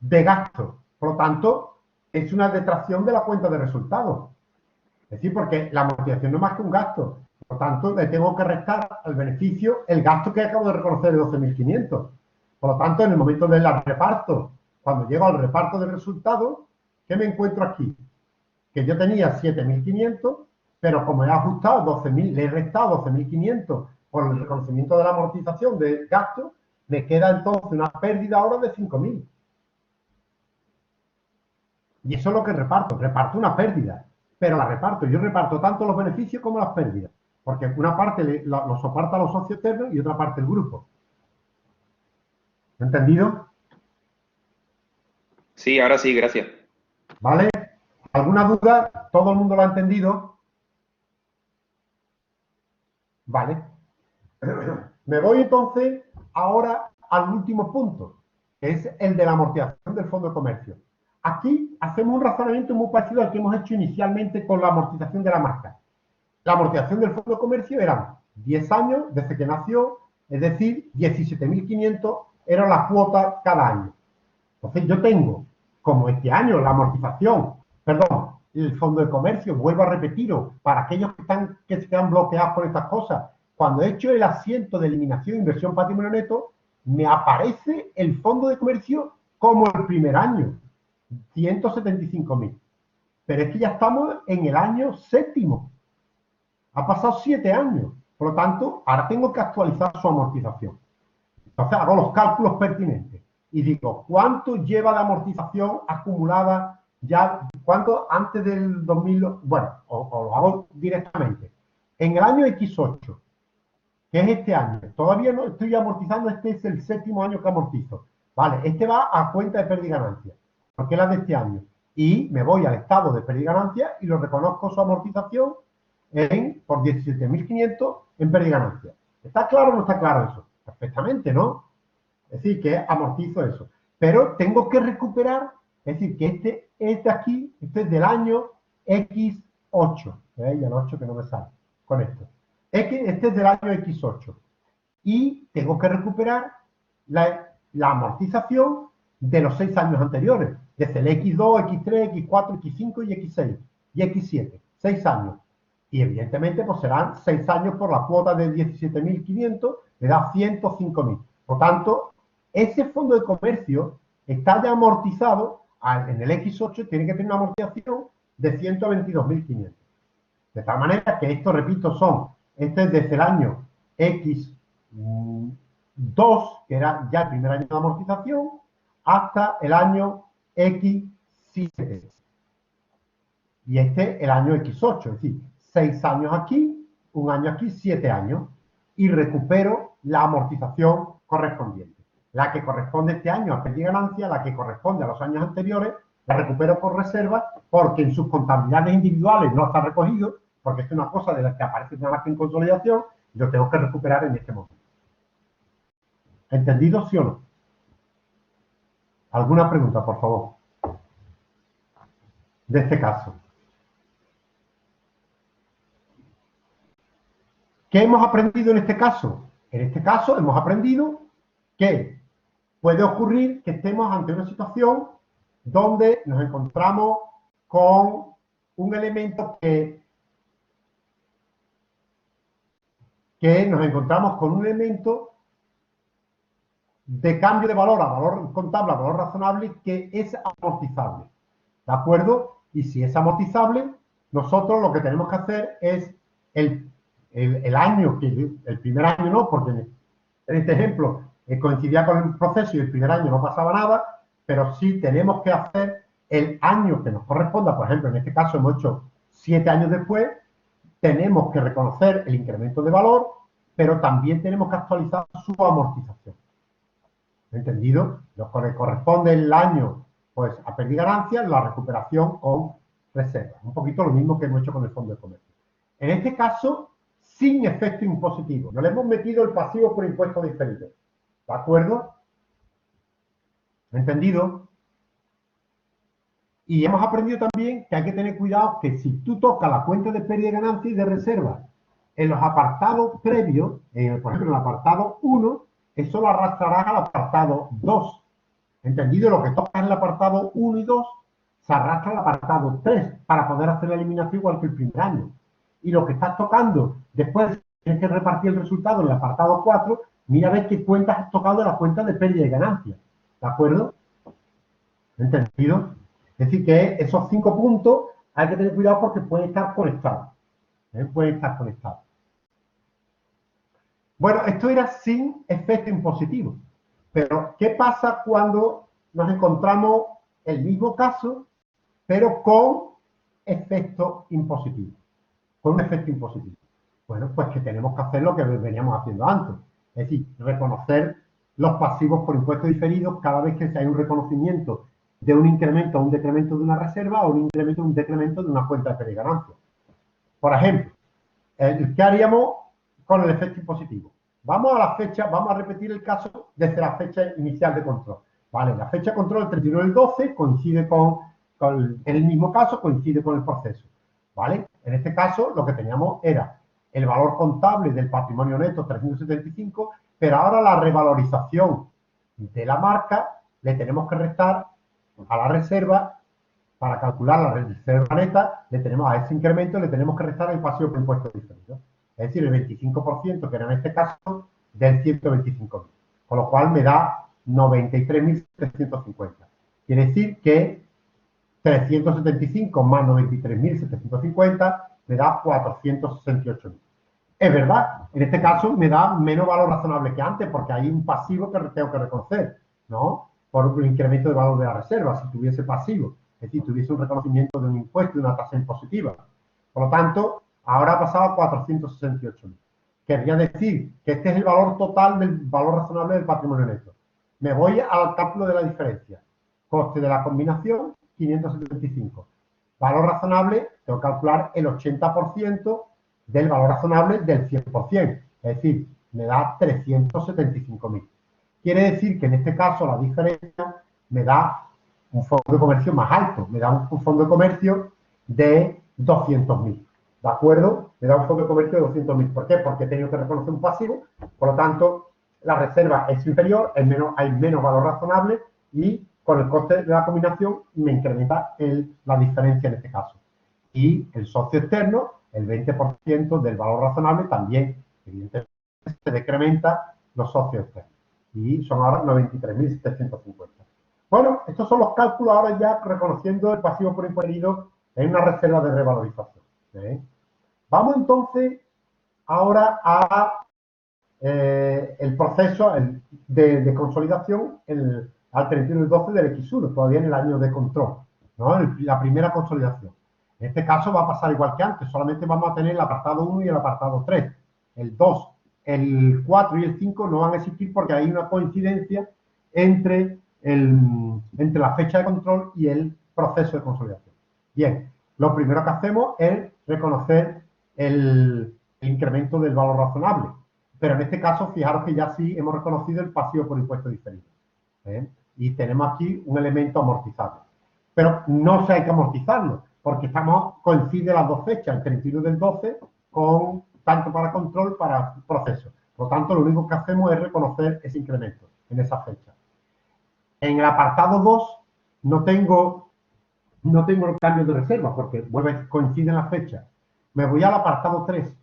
De gasto. Por lo tanto, es una detracción de la cuenta de resultados. Es decir, porque la amortización no es más que un gasto. Por lo tanto, le tengo que restar al beneficio el gasto que acabo de reconocer de 12.500. Por lo tanto, en el momento del reparto, cuando llego al reparto de resultados, ¿qué me encuentro aquí? Que yo tenía 7.500, pero como he ajustado 12.000, le he restado 12.500 por el reconocimiento de la amortización del gasto, me queda entonces una pérdida ahora de 5.000. Y eso es lo que reparto una pérdida, pero la reparto. Yo reparto tanto los beneficios como las pérdidas, porque una parte lo soporta los socios externos y otra parte el grupo. ¿Entendido? Sí, ahora sí, gracias. ¿Vale? ¿Alguna duda? ¿Todo el mundo lo ha entendido? Vale. Me voy entonces ahora al último punto, que es el de la amortización del fondo de comercio. Aquí hacemos un razonamiento muy parecido al que hemos hecho inicialmente con la amortización de la marca. La amortización del fondo de comercio eran 10 años desde que nació, es decir, 17.500 era la cuota cada año. Entonces yo tengo, como este año, la amortización, perdón, el fondo de comercio, vuelvo a repetirlo, para aquellos que se quedan bloqueados por estas cosas, cuando he hecho el asiento de eliminación de inversión patrimonio neto, me aparece el fondo de comercio como el primer año, 175.000. Pero es que ya estamos en el año séptimo. Ha pasado 7 años. Por lo tanto, ahora tengo que actualizar su amortización. Entonces hago los cálculos pertinentes y digo, ¿cuánto lleva la amortización acumulada ya? ¿Cuánto antes del 2000? Bueno, o lo hago directamente. En el año X8, que es este año, todavía no estoy amortizando, este es el séptimo año que amortizo. Vale, este va a cuenta de pérdida y ganancia, porque es la de este año. Y me voy al estado de pérdida y ganancia y lo reconozco su amortización por 17.500 en pérdida y ganancia. ¿Está claro o no está claro eso? Perfectamente, ¿no? Es decir, que amortizo eso. Pero tengo que recuperar, es decir, que este aquí, este es del año X8. ¿Veis? El 8 que no me sale con esto. Este es del año X8. Y tengo que recuperar la amortización de los 6 años anteriores. Desde el X2, X3, X4, X5 y X6 y X7. 6 años. Y evidentemente pues serán 6 años por la cuota de 17.500, le da 105.000. Por tanto, ese fondo de comercio está ya amortizado, en el X8 tiene que tener una amortización de 122.500. De tal manera que esto, repito, este es desde el año X2, que era ya el primer año de amortización, hasta el año X7. Y este el año X8, es decir, 6 años aquí, 1 año aquí, 7 años. Y recupero la amortización correspondiente. La que corresponde este año a pérdida y ganancia, la que corresponde a los años anteriores, la recupero por reserva porque en sus contabilidades individuales no está recogido, porque es una cosa de la que aparece nada más que en consolidación, y lo tengo que recuperar en este momento. ¿Entendido, sí o no? ¿Alguna pregunta, por favor? De este caso. ¿Qué hemos aprendido en este caso? En este caso hemos aprendido que puede ocurrir que estemos ante una situación donde nos encontramos con un elemento que nos encontramos con un elemento de cambio de valor a valor contable a valor razonable que es amortizable. ¿De acuerdo? Y si es amortizable, nosotros lo que tenemos que hacer es el año, el primer año no, porque en este ejemplo coincidía con el proceso y el primer año no pasaba nada, pero sí tenemos que hacer el año que nos corresponda. Por ejemplo, en este caso hemos hecho 7 años después, tenemos que reconocer el incremento de valor, pero también tenemos que actualizar su amortización. ¿Entendido? Lo que corresponde el año pues, a pérdida y ganancia, la recuperación con reservas. Un poquito lo mismo que hemos hecho con el fondo de comercio. En este caso, sin efecto impositivo. No le hemos metido el pasivo por impuesto diferido. ¿De acuerdo? ¿Entendido? Y hemos aprendido también que hay que tener cuidado que si tú tocas la cuenta de pérdida y ganancia y de reserva en los apartados previos, por ejemplo, en el apartado 1, eso lo arrastrarás al apartado 2. ¿Entendido? Lo que tocas en el apartado 1 y 2 se arrastra al apartado 3 para poder hacer la eliminación igual que el primer año. Y lo que estás tocando después tienes que repartir el resultado en el apartado 4, mira a ver qué cuentas has tocado de la cuenta de pérdida y ganancia. ¿De acuerdo? ¿Entendido? Es decir, que esos 5 puntos hay que tener cuidado porque pueden estar conectados. Pueden estar conectados. Bueno, esto era sin efecto impositivo. Pero, ¿qué pasa cuando nos encontramos el mismo caso, pero con efecto impositivo? Con un efecto impositivo. Bueno, pues que tenemos que hacer lo que veníamos haciendo antes. Es decir, reconocer los pasivos por impuestos diferidos cada vez que hay un reconocimiento de un incremento o un decremento de una reserva o un incremento o un decremento de una cuenta de pérdida y ganancia. Por ejemplo, ¿qué haríamos con el efecto impositivo? Vamos a la fecha, vamos a repetir el caso desde la fecha inicial de control. Vale, la fecha de control, el 31 del 12, coincide en el mismo caso, coincide con el proceso. ¿Vale? En este caso, lo que teníamos era el valor contable del patrimonio neto, 375, pero ahora la revalorización de la marca le tenemos que restar a la reserva. Para calcular la reserva neta, le tenemos a ese incremento, le tenemos que restar el pasivo por impuestos diferidos. Es decir, el 25%, que era en este caso, del 125.000. Con lo cual me da 93.750. Quiere decir que 375 más 93.750 me da 468.000. Es verdad, en este caso me da menos valor razonable que antes, porque hay un pasivo que tengo que reconocer, ¿no? Por el incremento de valor de la reserva, si tuviese pasivo. Es decir, tuviese un reconocimiento de un impuesto, de una tasa impositiva. Por lo tanto, ahora ha pasado a 468.000. Querría decir que este es el valor total del valor razonable del patrimonio neto. Me voy al cálculo de la diferencia. Coste de la combinación, 575. Valor razonable, tengo que calcular el 80% del valor razonable del 100%. Es decir, me da 375.000. Quiere decir que en este caso la diferencia me da un fondo de comercio más alto, me da un fondo de comercio de 200.000. ¿De acuerdo? Me da un fondo de comercio de 200.000. ¿Por qué? Porque he tenido que reconocer un pasivo, por lo tanto, la reserva es inferior, hay menos valor razonable y con el coste de la combinación me incrementa la diferencia en este caso. Y el socio externo, el 20% del valor razonable, también, evidentemente, se decrementa los socios externos. Y son ahora 93.750. Bueno, estos son los cálculos ahora ya reconociendo el pasivo por impuesto en una reserva de revalorización. Vamos entonces ahora a el proceso de consolidación al 31 del 12 del X1, todavía en el año de control, ¿no? La primera consolidación. En este caso va a pasar igual que antes, solamente vamos a tener el apartado 1 y el apartado 3. El 2, el 4 y el 5 no van a existir porque hay una coincidencia entre la fecha de control y el proceso de consolidación. Bien, lo primero que hacemos es reconocer el incremento del valor razonable. Pero en este caso, fijaros que ya sí hemos reconocido el pasivo por impuesto diferido. Y tenemos aquí un elemento amortizable. Pero no se hay que amortizarlo, porque coincide las dos fechas, el 31 del 12, con tanto para control para proceso. Por lo tanto, lo único que hacemos es reconocer ese incremento en esa fecha. En el apartado 2 no tengo el cambio de reserva, porque coinciden las fechas. Me voy al apartado 3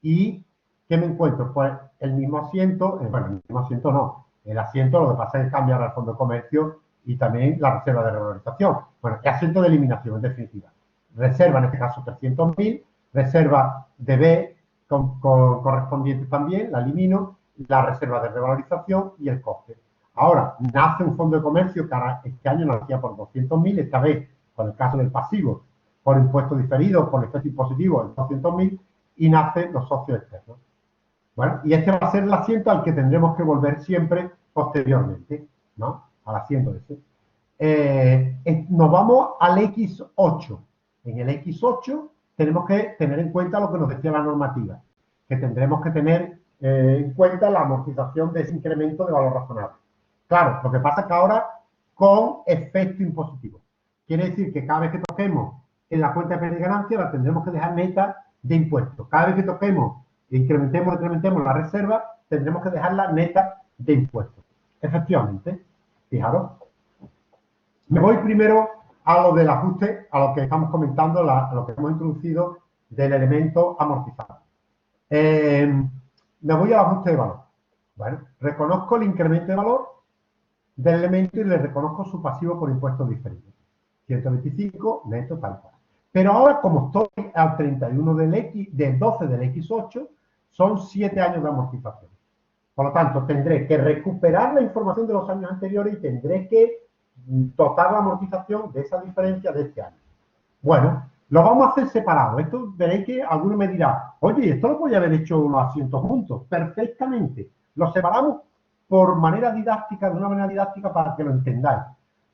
y ¿qué me encuentro? Pues el mismo asiento, bueno, el mismo asiento no, El asiento, lo que pasa es cambiar al fondo de comercio y también la reserva de revalorización. Bueno, el asiento de eliminación, en definitiva. Reserva, en este caso, 300.000, reserva de B correspondiente también, la elimino, la reserva de revalorización y el coste. Ahora, nace un fondo de comercio que este año nacía por 200.000, esta vez, con el caso del pasivo, por impuestos diferidos, por efecto impositivo, en 200.000, y nacen los socios externos. Bueno, y este va a ser el asiento al que tendremos que volver siempre posteriormente, ¿no? Al asiento ese. Nos vamos al X8. En el X8 tenemos que tener en cuenta lo que nos decía la normativa, que tendremos que tener en cuenta la amortización de ese incremento de valor razonable. Claro, lo que pasa es que ahora con efecto impositivo. Quiere decir que cada vez que toquemos en la cuenta de pérdida y ganancia la tendremos que dejar neta de impuestos. Cada vez que toquemos e incrementemos la reserva, tendremos que dejarla neta de impuestos. Efectivamente, fijaros. Me voy primero a lo del ajuste, a lo que estamos comentando, a lo que hemos introducido del elemento amortizado. Me voy al ajuste de valor. Bueno, reconozco el incremento de valor del elemento y le reconozco su pasivo por impuestos diferidos. 125 neto tal cual. Pero ahora, como estoy al 31 del 12 del X8, son 7 años de amortización. Por lo tanto, tendré que recuperar la información de los años anteriores y tendré que dotar la amortización de esa diferencia de este año. Bueno, lo vamos a hacer separado. Esto veréis que alguno me dirá, oye, esto lo podía haber hecho los asientos juntos. Perfectamente. Lo separamos por manera didáctica, de una manera didáctica para que lo entendáis.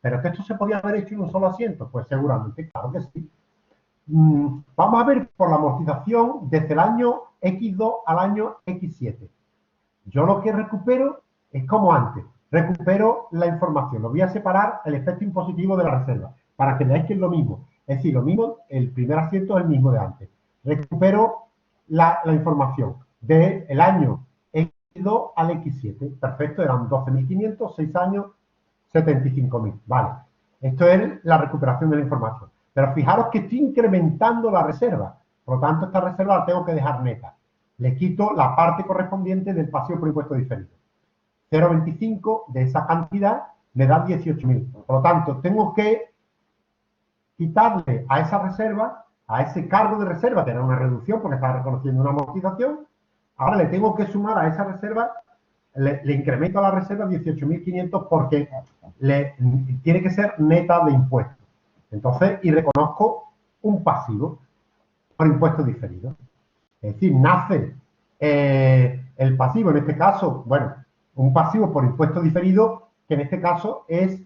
Pero que esto se podía haber hecho en un solo asiento, pues seguramente, claro que sí. Vamos a ver por la amortización desde el año X2 al año X7. Yo lo que recupero es como antes. Recupero la información. Lo voy a separar el efecto impositivo de la reserva para que veáis que es lo mismo. Es decir, lo mismo, el primer asiento es el mismo de antes. Recupero la información del año X2 al X7. Perfecto, eran 12.500, 6 años, 75.000. Vale. Esto es la recuperación de la información. Pero fijaros que estoy incrementando la reserva. Por lo tanto, esta reserva la tengo que dejar neta. Le quito la parte correspondiente del pasivo por impuesto diferido. 0,25 de esa cantidad me da 18.000. Por lo tanto, tengo que quitarle a esa reserva, a ese cargo de reserva, que era una reducción porque estaba reconociendo una amortización. Ahora le tengo que sumar a esa reserva, le incremento a la reserva 18.500 porque tiene que ser neta de impuestos. Entonces, y reconozco un pasivo por impuesto diferido. Es decir, nace el pasivo, en este caso, bueno, un pasivo por impuesto diferido, que en este caso es,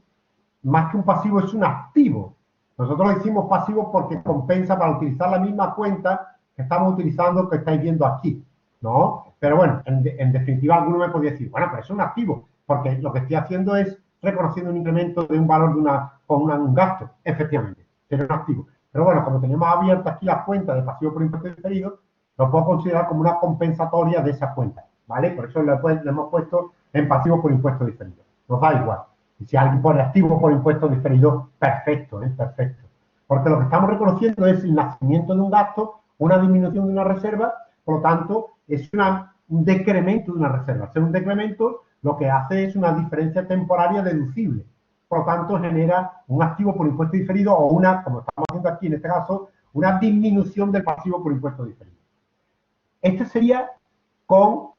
más que un pasivo, es un activo. Nosotros lo hicimos pasivo porque compensa para utilizar la misma cuenta que estamos utilizando, que estáis viendo aquí, ¿no? Pero bueno, en definitiva, alguno me podría decir, bueno, pero es un activo, porque lo que estoy haciendo es reconociendo un incremento de un valor con un gasto, efectivamente, pero es un activo. Pero bueno, como tenemos abierta aquí la cuenta de pasivo por impuesto diferido, lo puedo considerar como una compensatoria de esa cuenta, ¿vale? Por eso le hemos puesto en pasivo por impuesto diferido. Nos da igual. Y si alguien pone activo por impuesto diferido, perfecto, perfecto. Porque lo que estamos reconociendo es el nacimiento de un gasto, una disminución de una reserva, por lo tanto, es un decremento de una reserva. Ser un decremento lo que hace es una diferencia temporaria deducible. Por lo tanto, genera un activo por impuesto diferido o una, como estamos haciendo aquí en este caso, una disminución del pasivo por impuesto diferido. Este sería con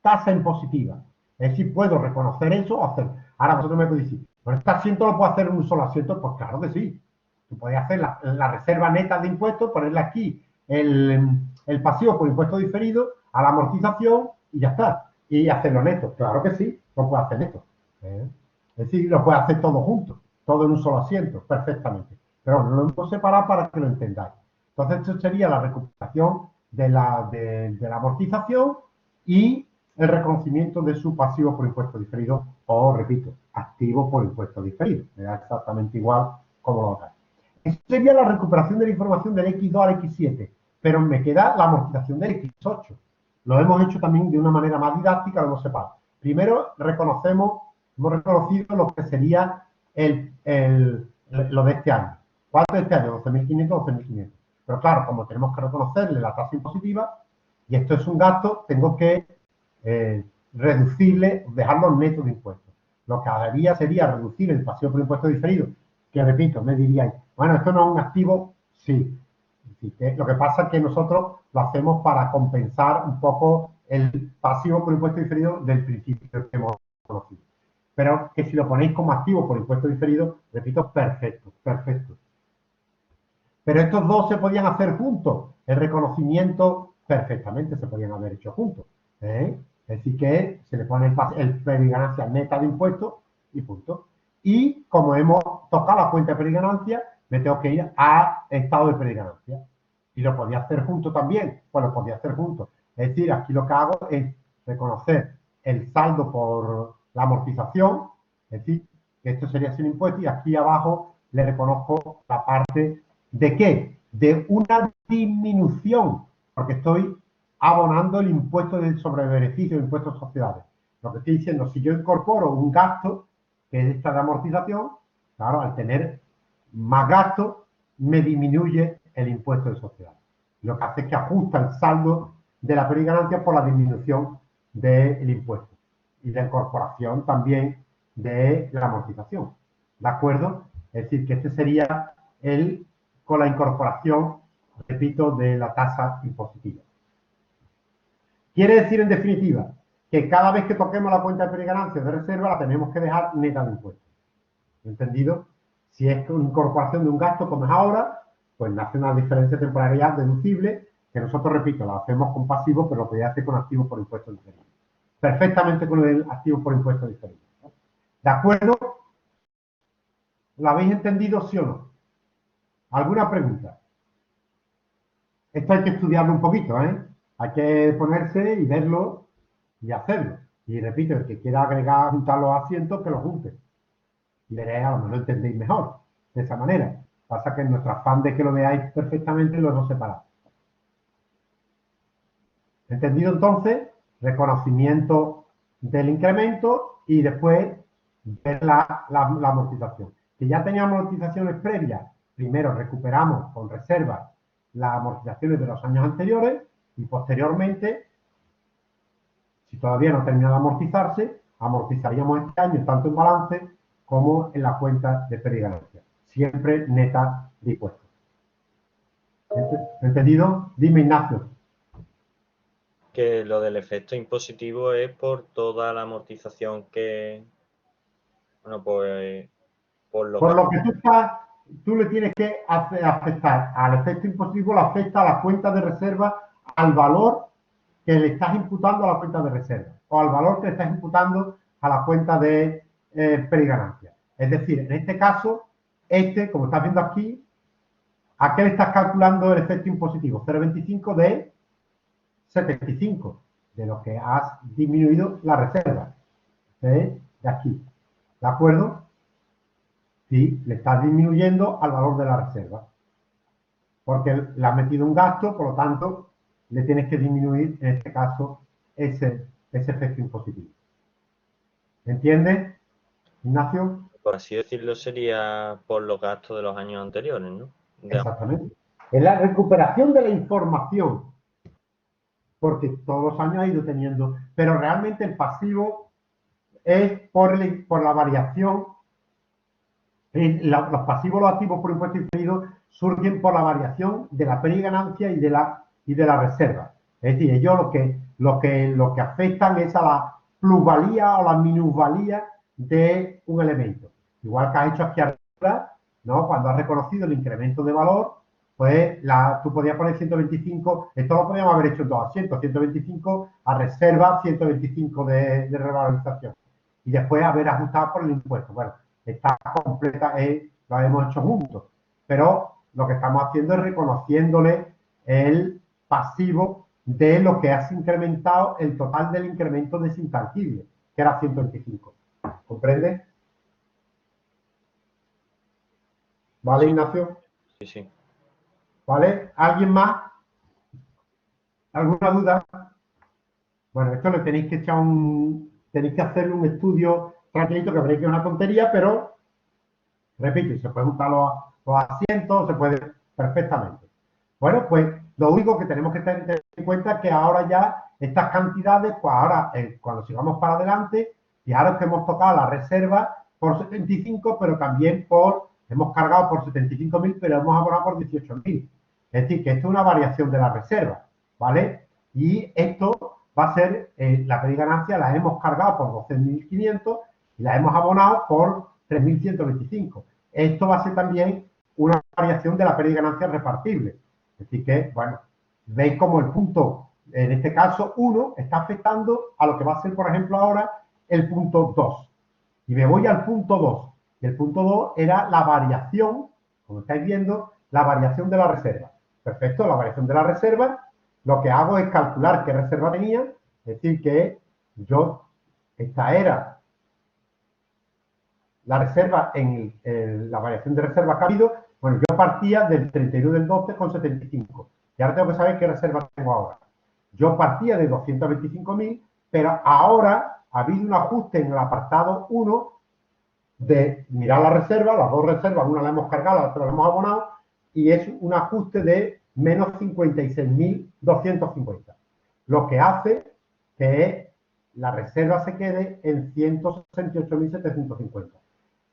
tasa impositiva. Es decir, puedo reconocer eso o hacer. Ahora vosotros me podéis decir, ¿pero este asiento lo puedo hacer en un solo asiento? Pues claro que sí. Tú puedes hacer la reserva neta de impuestos, ponerle aquí el pasivo por impuesto diferido a la amortización y ya está. Y hacerlo neto. Claro que sí, lo puedo hacer neto. Es decir, lo puedo hacer todo junto, todo en un solo asiento, perfectamente. Pero bueno, lo hemos separado para que lo entendáis. Entonces, esto sería la recuperación de la amortización y el reconocimiento de su pasivo por impuesto diferido o, repito, activo por impuesto diferido. Me da exactamente igual como lo hagáis. Esta sería la recuperación de la información del X2 al X7, pero me queda la amortización del X8. Lo hemos hecho también de una manera más didáctica, lo hemos separado. Primero, hemos reconocido lo que sería lo de este año. ¿Cuánto de este año? 12.500, 12.500. Pero claro, como tenemos que reconocerle la tasa impositiva, y esto es un gasto, tengo que reducible, dejarlos netos de impuestos. Lo que haría sería reducir el pasivo por impuesto diferido, que repito, me diríais, bueno, esto no es un activo, sí. Lo que pasa es que nosotros lo hacemos para compensar un poco el pasivo por impuesto diferido del principio que hemos conocido. Pero que si lo ponéis como activo por impuesto diferido, repito, perfecto, perfecto. Pero estos dos se podían hacer juntos. El reconocimiento perfectamente se podían haber hecho juntos. Es decir, que se le pone el pérdida y ganancia neta de impuestos y punto. Y como hemos tocado la cuenta de pérdida y ganancia, me tengo que ir a estado de pérdida y ganancia. Y lo podía hacer junto también. Pues lo podía hacer juntos. Es decir, aquí lo que hago es reconocer el saldo por la amortización, es decir, que esto sería sin impuesto, y aquí abajo le reconozco la parte ¿de qué? De una disminución, porque estoy abonando el impuesto sobre beneficio, el impuesto de sociedades. Lo que estoy diciendo, si yo incorporo un gasto, que es esta de amortización, claro, al tener más gastos, me disminuye el impuesto de sociedades. Lo que hace es que ajusta el saldo de la pérdida y ganancia por la disminución del impuesto. Y la incorporación también de la amortización. ¿De acuerdo? Es decir, que este sería con la incorporación, repito, de la tasa impositiva. Quiere decir, en definitiva, que cada vez que toquemos la cuenta de pérdida y ganancia de reserva, la tenemos que dejar neta de impuestos. ¿Entendido? Si es una incorporación de un gasto, como es ahora, pues nace una diferencia de temporalidad deducible, que nosotros, repito, la hacemos con pasivo, pero lo podía hacer con activo por impuestos diferidos. Perfectamente con el activo por impuestos diferidos. ¿De acuerdo? ¿Lo habéis entendido, sí o no? ¿Alguna pregunta? Esto hay que estudiarlo un poquito, ¿eh? Hay que ponerse y verlo y hacerlo. Y repito, el que quiera agregar, juntar los asientos, que los junte. Y veréis, a lo mejor lo entendéis mejor de esa manera. Pasa que en nuestro afán de que lo veáis perfectamente, lo hemos separado. ¿Entendido entonces? Reconocimiento del incremento y después ver la amortización. Que ya teníamos amortizaciones previas, primero recuperamos con reserva las amortizaciones de los años anteriores y posteriormente, si todavía no termina de amortizarse, amortizaríamos este año tanto en balance como en la cuenta de pérdida y ganancia. Siempre neta de impuestos. ¿Entendido? Dime, Ignacio. Que lo del efecto impositivo es por toda la amortización que... Bueno, pues... Por lo que tú le tienes que afectar al efecto impositivo, le afecta a la cuenta de reserva, al valor que le estás imputando a la cuenta de reserva o al valor que le estás imputando a la cuenta de pérdida y ganancia. Es decir, en este caso, como estás viendo aquí, ¿a qué le estás calculando el efecto impositivo? 0,25 de 75, de lo que has disminuido la reserva. De aquí. ¿De acuerdo? Sí, le estás disminuyendo al valor de la reserva. Porque le has metido un gasto, por lo tanto, le tienes que disminuir, en este caso, ese efecto impositivo. ¿Entiendes, Ignacio? Por así decirlo, sería por los gastos de los años anteriores, ¿no? Exactamente. Es la recuperación de la información. Porque todos los años ha ido teniendo. Pero realmente el pasivo es por la variación. Los pasivos, los activos por impuesto diferido surgen por la variación de la pérdida y ganancia y de la reserva. Es decir, ellos lo que afectan es a la plusvalía o la minusvalía de un elemento. Igual que has hecho aquí arriba, ¿no? Cuando has reconocido el incremento de valor, pues tú podías poner 125, esto lo podíamos haber hecho en dos asientos, 125 a reserva, 125 de revalorización. Y después haber ajustado por el impuesto. Bueno, está completa, lo hemos hecho juntos. Pero lo que estamos haciendo es reconociéndole el pasivo de lo que has incrementado, el total del incremento de ese intangible, que era 125. ¿Comprende? ¿Vale, Ignacio? Sí, sí. ¿Vale? ¿Alguien más? ¿Alguna duda? Bueno, esto le tenéis que echar tenéis que hacerle un estudio tranquilito, que veréis que es una tontería, pero, repito, se puede juntar los asientos, se puede perfectamente. Bueno, pues Lo único que tenemos que tener en cuenta es que ahora ya estas cantidades, pues ahora cuando sigamos para adelante, fijaros que hemos tocado la reserva por 75, pero también hemos cargado por 75.000, pero hemos abonado por 18.000. Es decir, que esto es una variación de la reserva, ¿vale? Y esto va a ser, la pérdida y ganancia la hemos cargado por 12.500 y la hemos abonado por 3.125. Esto va a ser también una variación de la pérdida y ganancia repartible. Es decir que, bueno, veis como el punto, en este caso 1, está afectando a lo que va a ser, por ejemplo, ahora el punto 2. Y me voy al punto 2. Y el punto 2 era la variación, como estáis viendo, la variación de la reserva. Perfecto, la variación de la reserva, lo que hago es calcular qué reserva tenía, es decir, que esta era la reserva la variación de reserva que ha habido. Bueno, yo partía del 31 del 12 con 75. Y ahora tengo que saber qué reserva tengo ahora. Yo partía de 225.000, pero ahora ha habido un ajuste en el apartado 1 de mirar la reserva, las dos reservas, una la hemos cargado, la otra la hemos abonado, y es un ajuste de menos 56.250. Lo que hace que la reserva se quede en 168.750.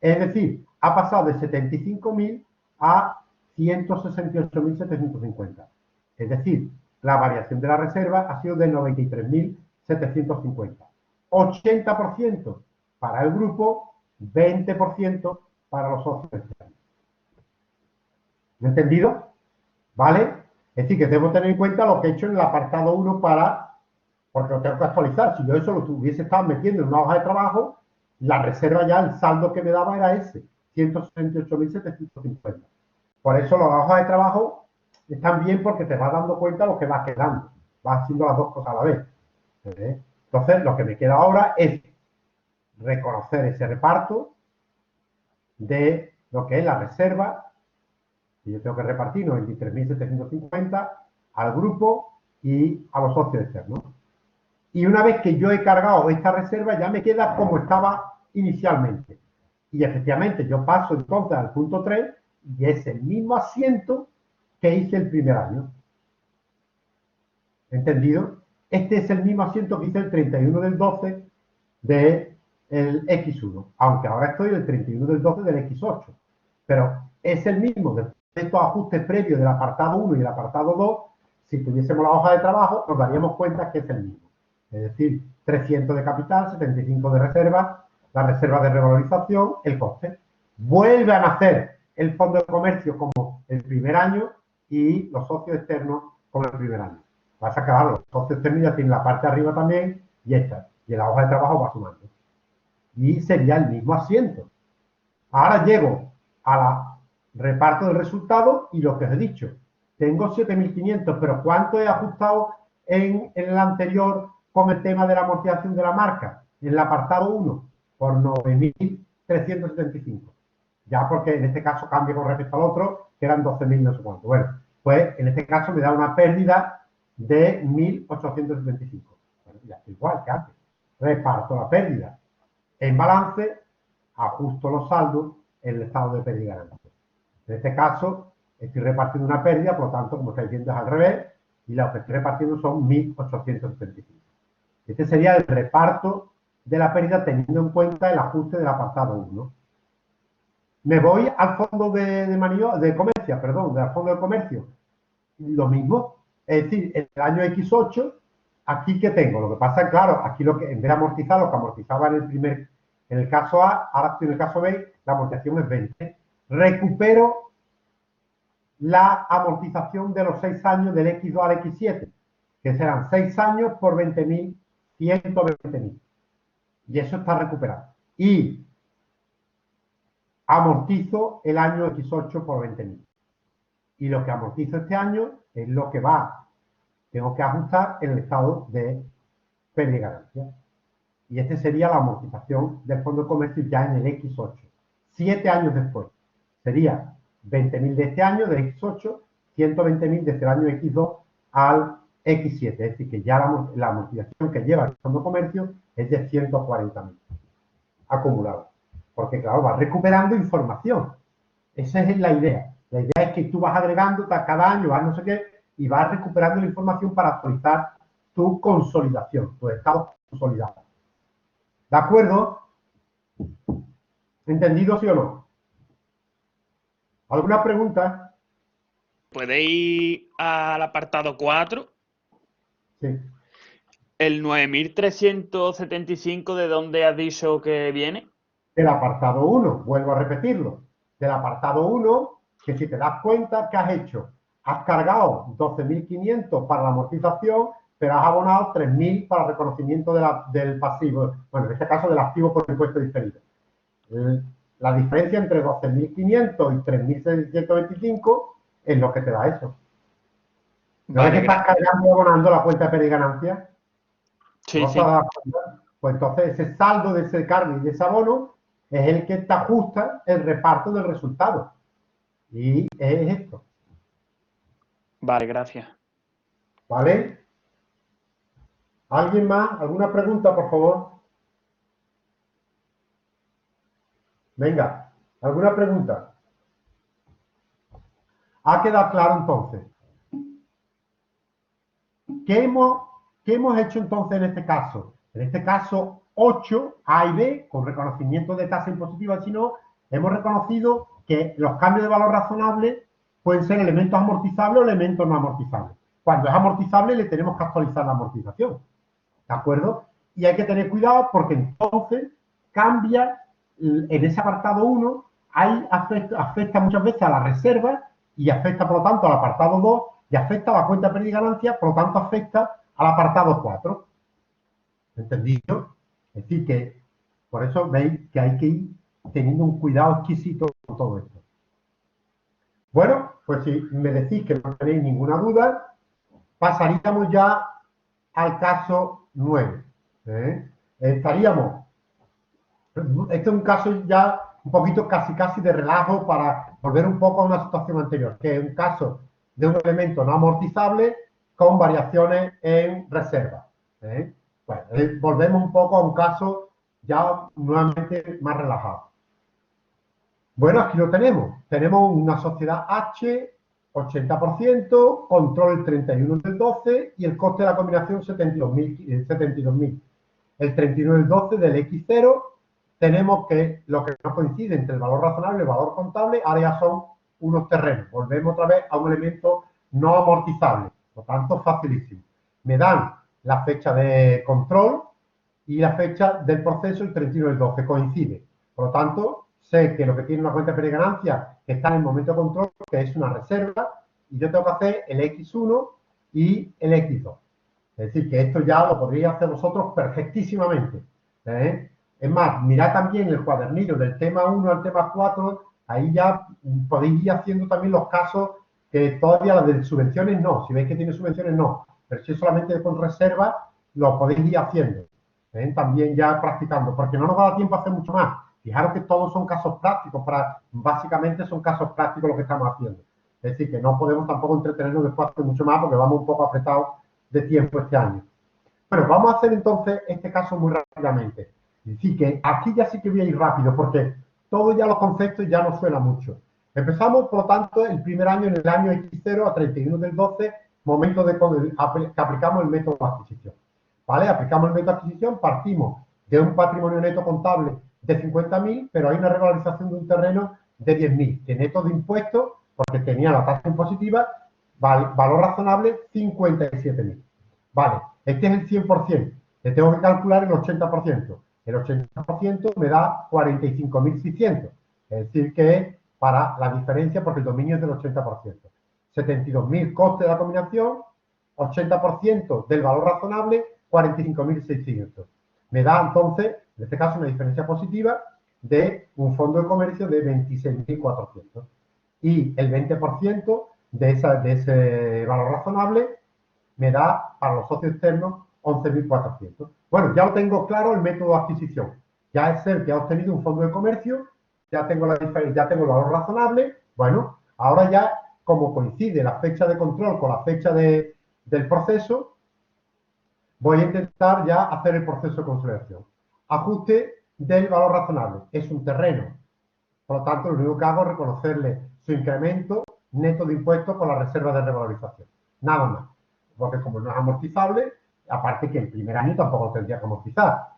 Es decir, ha pasado de 75.000 a 168.750. Es decir, la variación de la reserva ha sido de 93.750. 80% para el grupo, 20% para los socios externos. ¿Me he entendido? ¿Vale? Es decir, que debo tener en cuenta lo que he hecho en el apartado 1 porque lo tengo que actualizar. Si yo eso lo hubiese estado metiendo en una hoja de trabajo, la reserva ya, el saldo que me daba era ese, 168.750. Por eso las hojas de trabajo están bien porque te vas dando cuenta de lo que va quedando. Vas haciendo las dos cosas a la vez. Entonces, lo que me queda ahora es reconocer ese reparto de lo que es la reserva, que yo tengo que repartir 93.750 al grupo y a los socios externos. Y una vez que yo he cargado esta reserva, ya me queda como estaba inicialmente. Y efectivamente, yo paso entonces al punto 3 y es el mismo asiento que hice el primer año. ¿Entendido? Este es el mismo asiento que hice el 31 del 12 del X1, aunque ahora estoy el 31 del 12 del X8. Pero es el mismo. Después de estos ajustes previos del apartado 1 y el apartado 2, si tuviésemos la hoja de trabajo, nos daríamos cuenta que es el mismo. Es decir, 300 de capital, 75 de reserva, la reserva de revalorización, el coste. Vuelve a nacer el fondo de comercio como el primer año y los socios externos como el primer año. Vas a acabar, los socios externos ya tienen la parte de arriba también y esta. Y en la hoja de trabajo va sumando. Y sería el mismo asiento. Ahora llego a reparto del resultado y lo que os he dicho. Tengo 7.500, pero ¿cuánto he ajustado en el anterior con el tema de la amortización de la marca? En el apartado 1, por 9.375. Ya porque en este caso cambia con respecto al otro, que eran 12.000 no sé cuánto. Bueno, pues en este caso me da una pérdida de 1.875. Bueno, ya es igual que antes. Reparto la pérdida en balance, ajusto los saldos en el estado de pérdida y ganancia. En este caso, estoy repartiendo una pérdida, por lo tanto, como estáis viendo, es al revés, y lo que estoy repartiendo son 1.875. Este sería el reparto de la pérdida teniendo en cuenta el ajuste del apartado 1. Me voy al fondo del fondo de comercio. Lo mismo. Es decir, en el año X8, aquí que tengo. Lo que pasa es, claro, aquí lo que en vez de amortizar, lo que amortizaba en el caso A, ahora estoy en el caso B, la amortización es 20. Recupero la amortización de los 6 años del X2 al X7, que serán 6 años por 20.000, 120.000. Y eso está recuperado. Y amortizo el año X8 por 20.000. Y lo que amortizo este año es lo que tengo que ajustar en el estado de pérdida y ganancia. Y este sería la amortización del fondo de comercio ya en el X8. 7 años después. Sería 20.000 de este año, del X8, 120.000 desde el año X2 al X7. Es decir, que ya la amortización que lleva el fondo de comercio es de 140.000 acumulado. Porque, claro, vas recuperando información. Esa es la idea. La idea es que tú vas agregando cada año, vas no sé qué, y vas recuperando la información para actualizar tu consolidación, tu estado consolidado. ¿De acuerdo? ¿Entendido, sí o no? ¿Alguna pregunta? ¿Puede ir al apartado 4? Sí. ¿El 9375 de dónde has dicho que viene? Del apartado 1, vuelvo a repetirlo. Del apartado 1, que si te das cuenta, ¿qué has hecho? Has cargado 12.500 para la amortización, pero has abonado 3.000 para el reconocimiento del pasivo, bueno, en este caso del activo por impuesto diferido. La diferencia entre 12.500 y 3.625 es lo que te da eso. ¿No es que estás cargando y abonando la cuenta de pérdida y ganancia? Sí, ¿No sí. te has dado cuenta? Pues entonces ese saldo de ese cargo y de ese abono es el que te ajusta el reparto del resultado. Y es esto. Vale, gracias. ¿Vale? ¿Alguien más? ¿Alguna pregunta, por favor? Venga, ¿alguna pregunta? ¿Ha quedado claro entonces? ¿Qué hemos hecho entonces en este caso? En este caso, 8, A y B, con reconocimiento de tasa impositiva, si no, hemos reconocido que los cambios de valor razonable pueden ser elementos amortizables o elementos no amortizables. Cuando es amortizable, le tenemos que actualizar la amortización. ¿De acuerdo? Y hay que tener cuidado porque entonces cambia, en ese apartado 1, afecta muchas veces a la reserva y afecta, por lo tanto, al apartado 2 y afecta a la cuenta de pérdida y ganancia, por lo tanto, afecta al apartado 4. ¿Entendido? Es decir, que por eso veis que hay que ir teniendo un cuidado exquisito con todo esto. Bueno, pues si me decís que no tenéis ninguna duda, pasaríamos ya al caso 9. Estaríamos, este es un caso ya un poquito casi de relajo para volver un poco a una situación anterior, que es un caso de un elemento no amortizable con variaciones en reserva. Bueno, volvemos un poco a un caso ya nuevamente más relajado. Bueno, aquí lo tenemos. Tenemos una sociedad H, 80%, control el 31 del 12 y el coste de la combinación 72.000. El 31 del 12 del X0 tenemos que lo que no coincide entre el valor razonable y el valor contable, ahora ya son unos terrenos. Volvemos otra vez a un elemento no amortizable, por lo tanto facilísimo. Me dan la fecha de control y la fecha del proceso, el 31 del 12, coincide. Por lo tanto, sé que lo que tiene una cuenta de pérdida y ganancia está en el momento de control, que es una reserva, y yo tengo que hacer el X1 y el X2. Es decir, que esto ya lo podríais hacer vosotros perfectísimamente. Es más, mirad también el cuadernillo del tema 1 al tema 4, ahí ya podéis ir haciendo también los casos que todavía las de subvenciones no, si veis que tiene subvenciones no, pero si es solamente con reserva, lo podéis ir haciendo. También ya practicando, porque no nos va a dar tiempo a hacer mucho más. Fijaros que todos son casos prácticos, básicamente son casos prácticos lo que estamos haciendo. Es decir, que no podemos tampoco entretenernos después hacer mucho más porque vamos un poco apretados de tiempo este año. Bueno, vamos a hacer entonces este caso muy rápidamente. Es decir, que aquí ya sí que voy a ir rápido porque todos ya los conceptos ya nos suenan mucho. Empezamos, por lo tanto, el primer año en el año X0 a 31 del 12, momento de que aplicamos el método de adquisición. ¿Vale? Aplicamos el método de adquisición, partimos de un patrimonio neto contable de 50.000, pero hay una regularización de un terreno de 10.000, que neto de impuestos, porque tenía la tasa impositiva, valor razonable 57.000. Vale, este es el 100%, le tengo que calcular el 80%. El 80% me da 45.600, es decir, que es para la diferencia porque el dominio es del 80%. 72.000 coste de la combinación, 80% del valor razonable, 45.600. Me da entonces, en este caso, una diferencia positiva de un fondo de comercio de 26.400. Y el 20% de ese valor razonable me da para los socios externos 11.400. Bueno, ya lo tengo claro el método de adquisición. Ya es el que ha obtenido un fondo de comercio, ya tengo la diferencia, ya tengo el valor razonable. Bueno, ahora ya, como coincide la fecha de control con la fecha del proceso, voy a intentar ya hacer el proceso de consolidación. Ajuste del valor razonable. Es un terreno. Por lo tanto, lo único que hago es reconocerle su incremento neto de impuestos con la reserva de revalorización. nada más. Porque como no es amortizable, aparte que el primer año tampoco tendría que amortizar.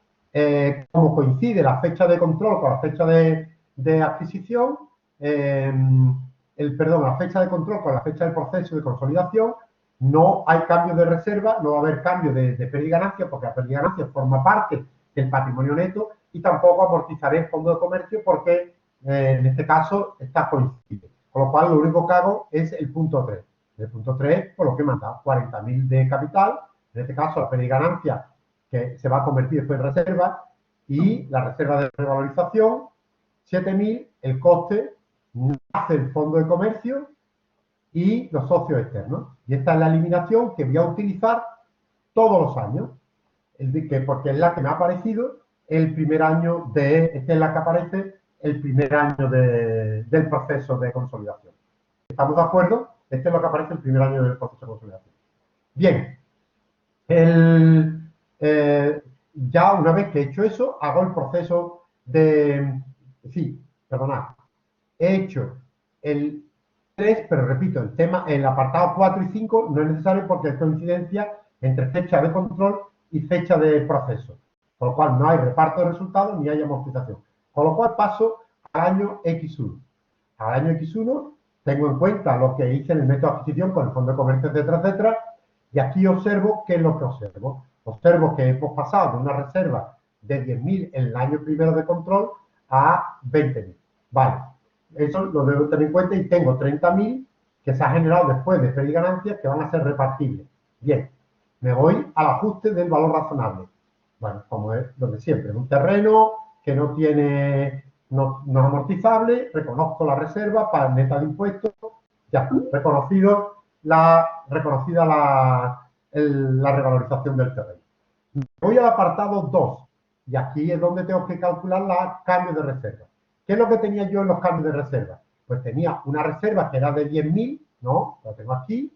Como coincide la fecha de control con la fecha de adquisición, la fecha de control con la fecha del proceso de consolidación, no hay cambio de reserva, no va a haber cambio de pérdida y ganancia, porque la pérdida y ganancia forma parte del patrimonio neto, y tampoco amortizaré el fondo de comercio porque en este caso está coincide. Con lo cual, lo único que hago es el punto 3. El punto 3, por lo que he mandado, 40.000 de capital, en este caso la pérdida y ganancia, que se va a convertir después en reserva, y la reserva de revalorización, 7.000, el coste, nace el fondo de comercio y los socios externos. Y esta es la eliminación que voy a utilizar todos los años, porque es la que me ha aparecido el primer año esta es la que aparece el primer año del proceso de consolidación. ¿Estamos de acuerdo? Este es lo que aparece el primer año del proceso de consolidación. Bien. Ya una vez que he hecho eso, hago el proceso de... Sí, perdonad. He hecho el 3, pero repito, el apartado 4 y 5 no es necesario porque es coincidencia entre fecha de control y fecha de proceso. Con lo cual no hay reparto de resultados ni hay amortización. Con lo cual paso al año X1. Al año X1 tengo en cuenta lo que hice en el método de adquisición con el fondo de comercio, etcétera, etcétera. Y aquí observo, ¿qué es lo que observo? Observo que hemos pasado de una reserva de 10.000 en el año primero de control a 20.000. Vale, eso lo debo tener en cuenta y tengo 30.000 que se ha generado después de pérdida y ganancias que van a ser repartibles. Bien, me voy al ajuste del valor razonable. Bueno, como es lo de siempre, un terreno que no es amortizable, reconozco la reserva para neta de impuestos, ya, reconocida la revalorización del terreno. Voy al apartado 2 y aquí es donde tengo que calcular los cambios de reserva. ¿Qué es lo que tenía yo en los cambios de reserva? Pues tenía una reserva que era de 10.000, ¿no? Lo tengo aquí,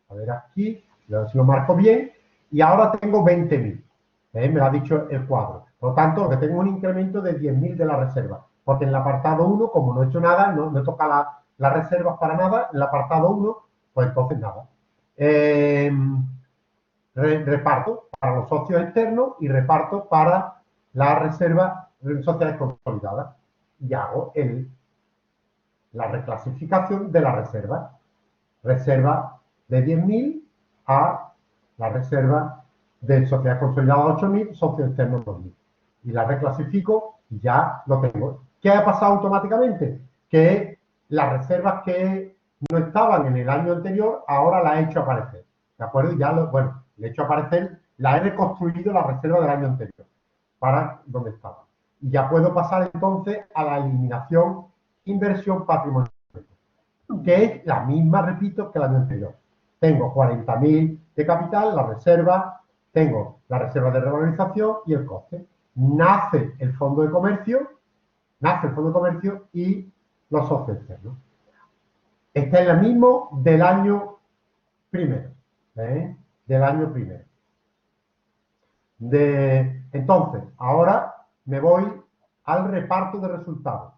a ver aquí, a ver si lo marco bien, y ahora tengo 20.000. Me lo ha dicho el cuadro. Por lo tanto, lo que tengo es un incremento de 10.000 de la reserva, porque en el apartado 1, como no he hecho nada, no toca las reservas para nada, en el apartado 1, pues entonces nada. Reparto para los socios externos y reparto para las reservas sociales consolidadas. Y hago la reclasificación de la reserva. Reserva de 10.000 a la reserva de sociedad consolidada 8.000, socios externos 2.000. Y la reclasifico y ya lo tengo. ¿Qué ha pasado automáticamente? Que las reservas que no estaban en el año anterior, ahora las he hecho aparecer. ¿De acuerdo? Y ya le he hecho aparecer, la he reconstruido la reserva del año anterior para donde estaba. Y ya puedo pasar entonces a la eliminación inversión patrimonial, que es la misma, repito, que el año anterior. Tengo 40.000 de capital, la reserva, tengo la reserva de revalorización y el coste. Nace el fondo de comercio y los socios externos. Este es el mismo del año primero. Del año primero. Entonces, ahora me voy al reparto de resultados.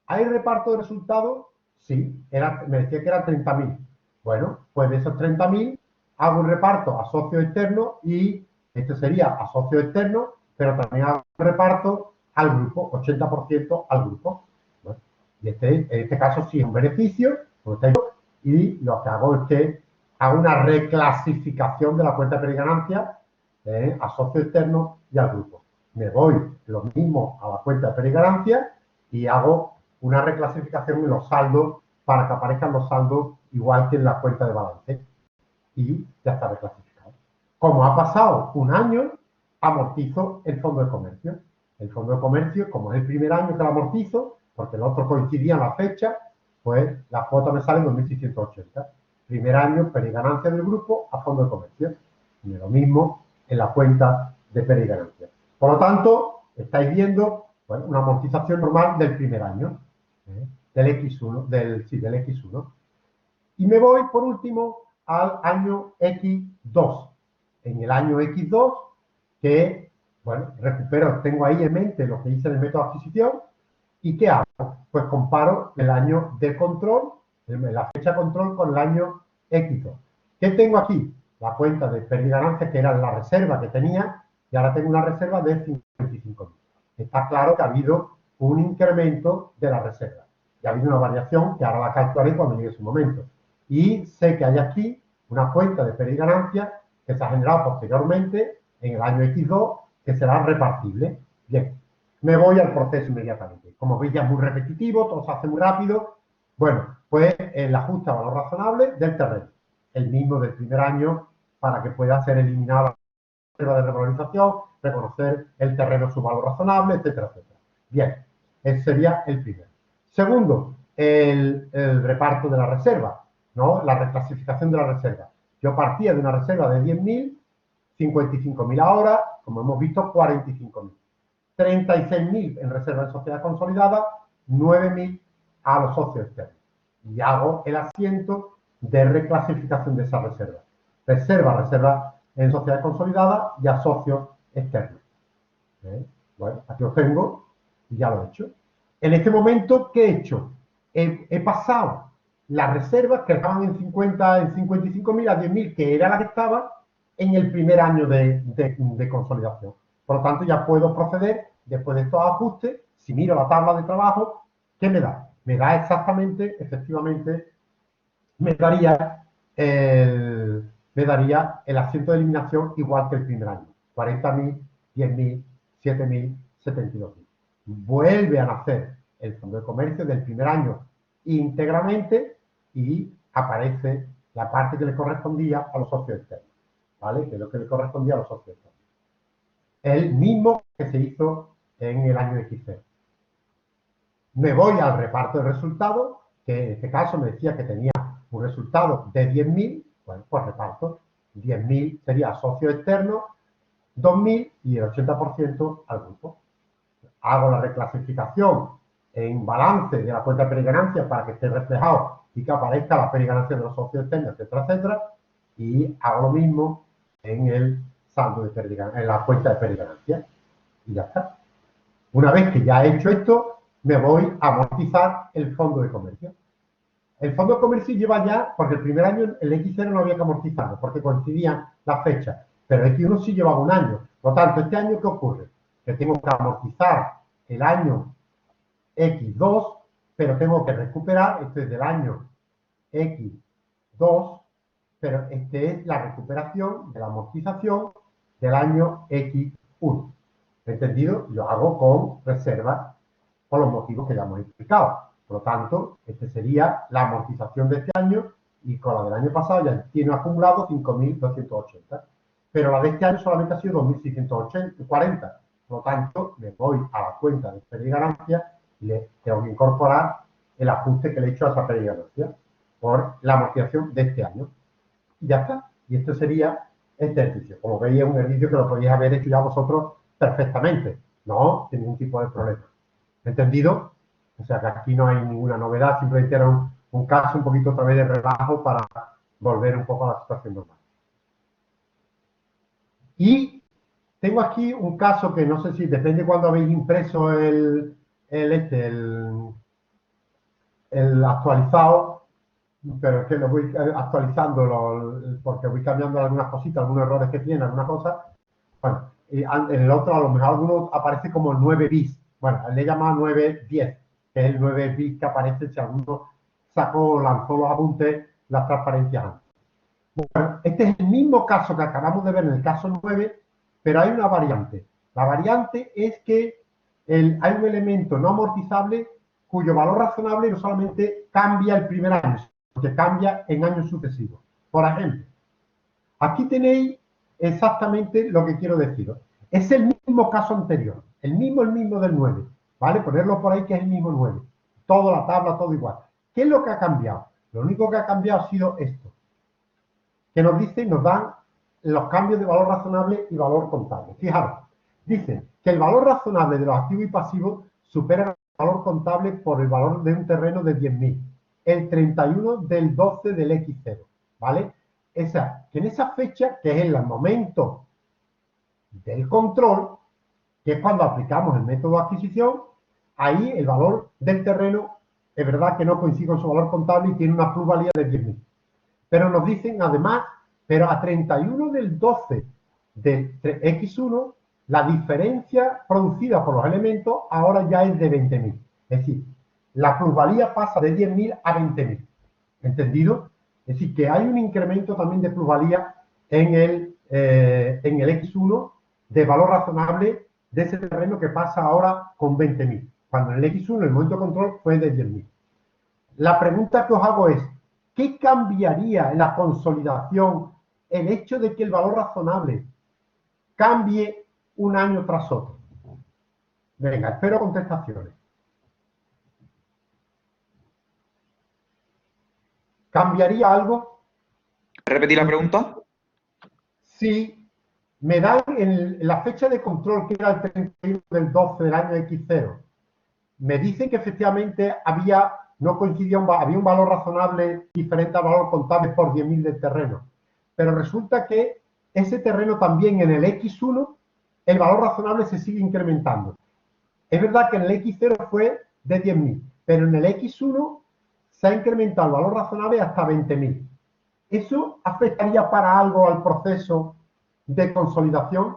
¿Hay reparto de resultados? Sí, me decía que eran 30.000. Bueno, pues de esos 30.000 hago un reparto a socios externos y este sería a socios externos, pero también hago un reparto al grupo, 80% al grupo. Bueno, y en este caso sí es un beneficio, y lo que hago es que hago una reclasificación de la cuenta de pérdida y ganancia a socios externos y al grupo. Me voy lo mismo a la cuenta de pérdida y ganancia y hago una reclasificación en los saldos para que aparezcan los saldos igual que en la cuenta de balance. Y ya está reclasificado. Como ha pasado un año, amortizo el fondo de comercio. El fondo de comercio, como es el primer año que lo amortizo, porque el otro coincidía en la fecha, pues la cuota me sale en 2.680. Primer año, pérdida y ganancia del grupo a fondo de comercio. Y lo mismo en la cuenta de pérdida y ganancia. Por lo tanto, estáis viendo una amortización normal del primer año, del X1, del X1. Y me voy, por último, al año X2. En el año X2, que, tengo ahí en mente lo que hice en el método de adquisición, ¿y qué hago? Pues comparo el año de control, la fecha de control con el año X2. ¿Qué tengo aquí? La cuenta de pérdida y ganancias, que era la reserva que tenía, y ahora tengo una reserva de 55.000. Está claro que ha habido un incremento de la reserva. Y ha habido una variación que ahora la calcularé cuando llegue su momento. Y sé que hay aquí una cuenta de pérdida y ganancias que se ha generado posteriormente en el año X2, que será repartible. Bien, me voy al proceso inmediatamente. Como veis, ya es muy repetitivo, todo se hace muy rápido. Bueno, pues el ajuste a valor razonable del terreno, el mismo del primer año, para que pueda ser eliminada la reserva de revalorización, reconocer el terreno su valor razonable, etcétera, etcétera. Bien, ese sería el primero. Segundo, el reparto de la reserva, ¿no? La reclasificación de la reserva. Yo partía de una reserva de 10.000, 55.000 ahora, como hemos visto, 45.000. 36.000 en reserva en sociedad consolidada, 9.000 a los socios externos. Y hago el asiento de reclasificación de esa reserva. Reserva en sociedad consolidada y a socios externos. Bueno, aquí lo tengo y ya lo he hecho. En este momento, ¿qué he hecho? He pasado las reservas que estaban en 55.000 a 10.000, que era la que estaba en el primer año de consolidación. Por lo tanto, ya puedo proceder, después de estos ajustes, si miro la tabla de trabajo, ¿qué me da? Me da exactamente, efectivamente, me daría el asiento de eliminación igual que el primer año. 40.000, 10.000, 7.000, 72.000. Vuelve a nacer el fondo de comercio del primer año íntegramente y aparece la parte que le correspondía a los socios externos, ¿vale? Que es lo que le correspondía a los socios externos. El mismo que se hizo en el año X0. Me voy al reparto de resultados, que en este caso me decía que tenía un resultado de 10.000, bueno, pues reparto. 10.000 sería socio externo, 2.000 y el 80% al grupo. Hago la reclasificación en balance de la cuenta de pérdida y ganancias para que esté reflejado y que aparezca la pérdida y ganancias de los socios externos, etcétera, etcétera. Y hago lo mismo en el saldo de pérdida, en la cuenta de pérdida y ganancias. Y ya está. Una vez que ya he hecho esto, me voy a amortizar el fondo de comercio. El fondo de comercio lleva ya, porque el primer año el X0 no había que amortizarlo, porque coincidían las fechas, pero el X1 sí llevaba un año. Por lo tanto, ¿este año qué ocurre? Que tengo que amortizar el año X2, pero tengo que recuperar, esto es del año X2, pero este es la recuperación de la amortización del año X1. ¿Entendido? Lo hago con reserva por los motivos que ya hemos explicado. Por lo tanto, este sería la amortización de este año y con la del año pasado ya tiene acumulado 5.280. Pero la de este año solamente ha sido 2.640. Por lo tanto, me voy a la cuenta de pérdida y ganancia y le tengo que incorporar el ajuste que le he hecho a esa pérdida y ganancia por la amortización de este año. Y ya está. Y esto sería este ejercicio. Como veis, es un ejercicio que lo podéis haber hecho ya vosotros perfectamente. No, sin ningún tipo de problema. ¿Entendido? O sea que aquí no hay ninguna novedad, simplemente era un caso un poquito otra vez de relajo para volver un poco a la situación normal. Y tengo aquí un caso que no sé si depende cuando habéis impreso el actualizado, pero es que lo voy actualizando porque voy cambiando algunas cositas, algunos errores que tiene, algunas cosas. Bueno, y en el otro a lo mejor alguno aparece como 9 bis. Bueno, le he llamado 910, que es el 9 bis que aparece si alguno lanzó los apuntes, las transparencias antes. Bueno, este es el mismo caso que acabamos de ver en el caso 9, pero hay una variante. La variante es que hay un elemento no amortizable cuyo valor razonable no solamente cambia el primer año, sino que cambia en años sucesivos. Por ejemplo, aquí tenéis exactamente lo que quiero deciros. Es el mismo caso anterior, el mismo del 9, ¿vale? Ponerlo por ahí que es el mismo 9. Toda la tabla, todo igual. ¿Qué es lo que ha cambiado? Lo único que ha cambiado ha sido esto, que nos dice, nos dan los cambios de valor razonable y valor contable. Fijaros, dice que el valor razonable de los activos y pasivos supera el valor contable por el valor de un terreno de 10.000, el 31 del 12 del X0, ¿vale? Que en esa fecha, que es el momento del control, que es cuando aplicamos el método de adquisición, ahí el valor del terreno es verdad que no coincide con su valor contable y tiene una plusvalía de 10.000. Pero nos dicen además, pero a 31 del 12 de X1, la diferencia producida por los elementos ahora ya es de 20.000. Es decir, la plusvalía pasa de 10.000 a 20.000. ¿Entendido? Es decir, que hay un incremento también de plusvalía en el X1 de valor razonable de ese terreno que pasa ahora con 20.000. Cuando en el X1 el momento de control fue de 10.000. La pregunta que os hago es, ¿qué cambiaría en la consolidación el hecho de que el valor razonable cambie un año tras otro? Venga, espero contestaciones. ¿Cambiaría algo? ¿Repetir la pregunta? Si me dan en la fecha de control, que era el 31 del 12 del año X0, me dicen que efectivamente no coincidía, había un valor razonable diferente al valor contable por 10.000 del terreno. Pero resulta que ese terreno también en el X1, el valor razonable se sigue incrementando. Es verdad que en el X0 fue de 10.000, pero en el X1 se ha incrementado el valor razonable hasta 20.000. ¿Eso afectaría para algo al proceso de consolidación?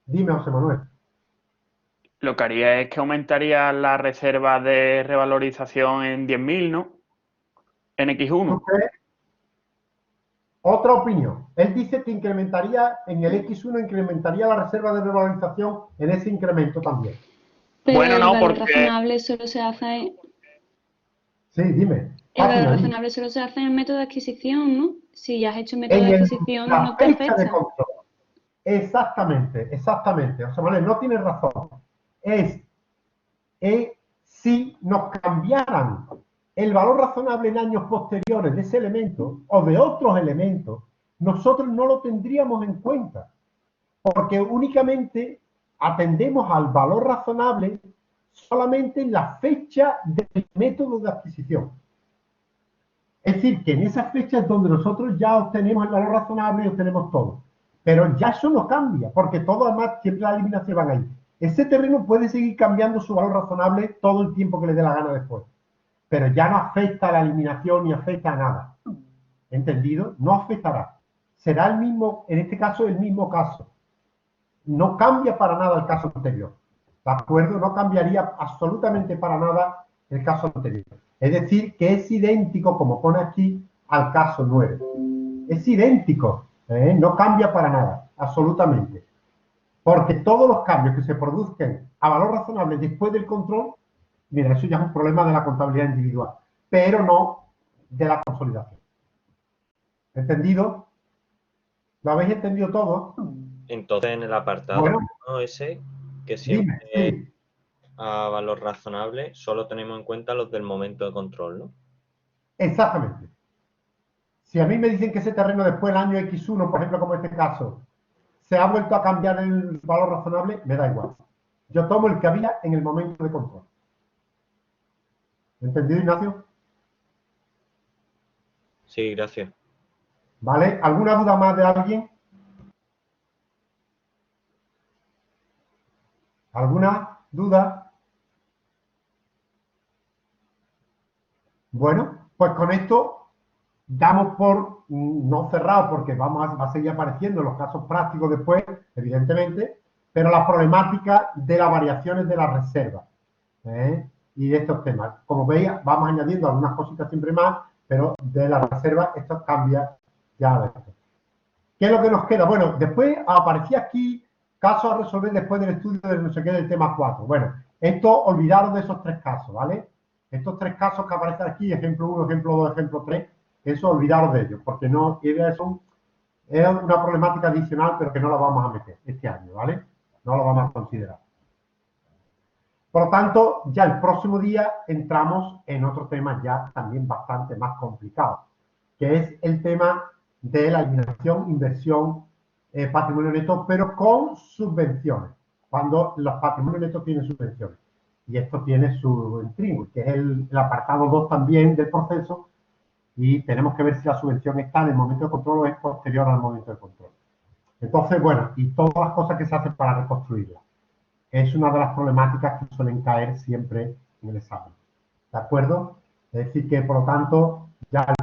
Dime, José Manuel. Lo que haría es que aumentaría la reserva de revalorización en 10.000, ¿no? En X1. ¿Tú crees? Otra opinión. Él dice que incrementaría, en el X1 incrementaría la reserva de revalorización en ese incremento también. Pero Bueno, no, el valor porque... razonable solo se hace... Sí, dime. El valor Fátima, razonable solo se hace en el método de adquisición, ¿no? Si ya has hecho el método en de adquisición, la no te fecha de afecta. control. Exactamente, exactamente. José Manuel, no tienes razón. Es si nos cambiaran el valor razonable en años posteriores de ese elemento o de otros elementos, nosotros no lo tendríamos en cuenta, porque únicamente atendemos al valor razonable solamente en la fecha del método de adquisición. Es decir, que en esa fecha es donde nosotros ya obtenemos el valor razonable y obtenemos todo. Pero ya eso no cambia, porque todo además siempre las eliminaciones van ahí. Ese terreno puede seguir cambiando su valor razonable todo el tiempo que le dé la gana después. Pero ya no afecta a la eliminación ni afecta a nada. ¿Entendido? No afectará. Será el mismo, en este caso, el mismo caso. No cambia para nada el caso anterior. ¿De acuerdo? No cambiaría absolutamente para nada el caso anterior. Es decir, que es idéntico, como pone aquí, al caso 9. Es idéntico, no cambia para nada, absolutamente. Porque todos los cambios que se produzcan a valor razonable después del control, mira, eso ya es un problema de la contabilidad individual, pero no de la consolidación. ¿Entendido? ¿Lo habéis entendido todo? Entonces, en el apartado Bueno, 1 ese, que dime, siempre sí. a valor razonable, solo tenemos en cuenta los del momento de control, ¿no? Exactamente. Si a mí me dicen que ese terreno después del año X1, por ejemplo, como en este caso, se ha vuelto a cambiar el valor razonable, me da igual. Yo tomo el que había en el momento de control. ¿Entendido, Ignacio? Sí, gracias. ¿Vale? ¿Alguna duda más de alguien? ¿Alguna duda? Bueno, pues con esto damos por no cerrado, porque va a seguir apareciendo los casos prácticos después, evidentemente, pero la problemática de las variaciones de la reserva y de estos temas. Como veis, vamos añadiendo algunas cositas siempre más, pero de la reserva esto cambia ya a veces. ¿Qué es lo que nos queda? Bueno, después aparecía aquí casos a resolver después del estudio del no sé qué del tema 4. Bueno, esto, olvidaros de esos 3 casos, ¿vale? Estos 3 casos que aparecen aquí, ejemplo 1, ejemplo 2, ejemplo 3, eso olvidaros de ellos, porque no, es una problemática adicional, pero que no la vamos a meter este año, ¿vale? No lo vamos a considerar. Por lo tanto, ya el próximo día entramos en otro tema ya también bastante más complicado, que es el tema de la eliminación, inversión, patrimonio neto, pero con subvenciones, cuando los patrimonios netos tienen subvenciones. Y esto tiene su intrigo, que es el apartado 2 también del proceso, y tenemos que ver si la subvención está en el momento de control o es posterior al momento de control. Entonces, bueno, y todas las cosas que se hacen para reconstruirla. Es una de las problemáticas que suelen caer siempre en el examen. ¿De acuerdo? Es decir, que por lo tanto, ya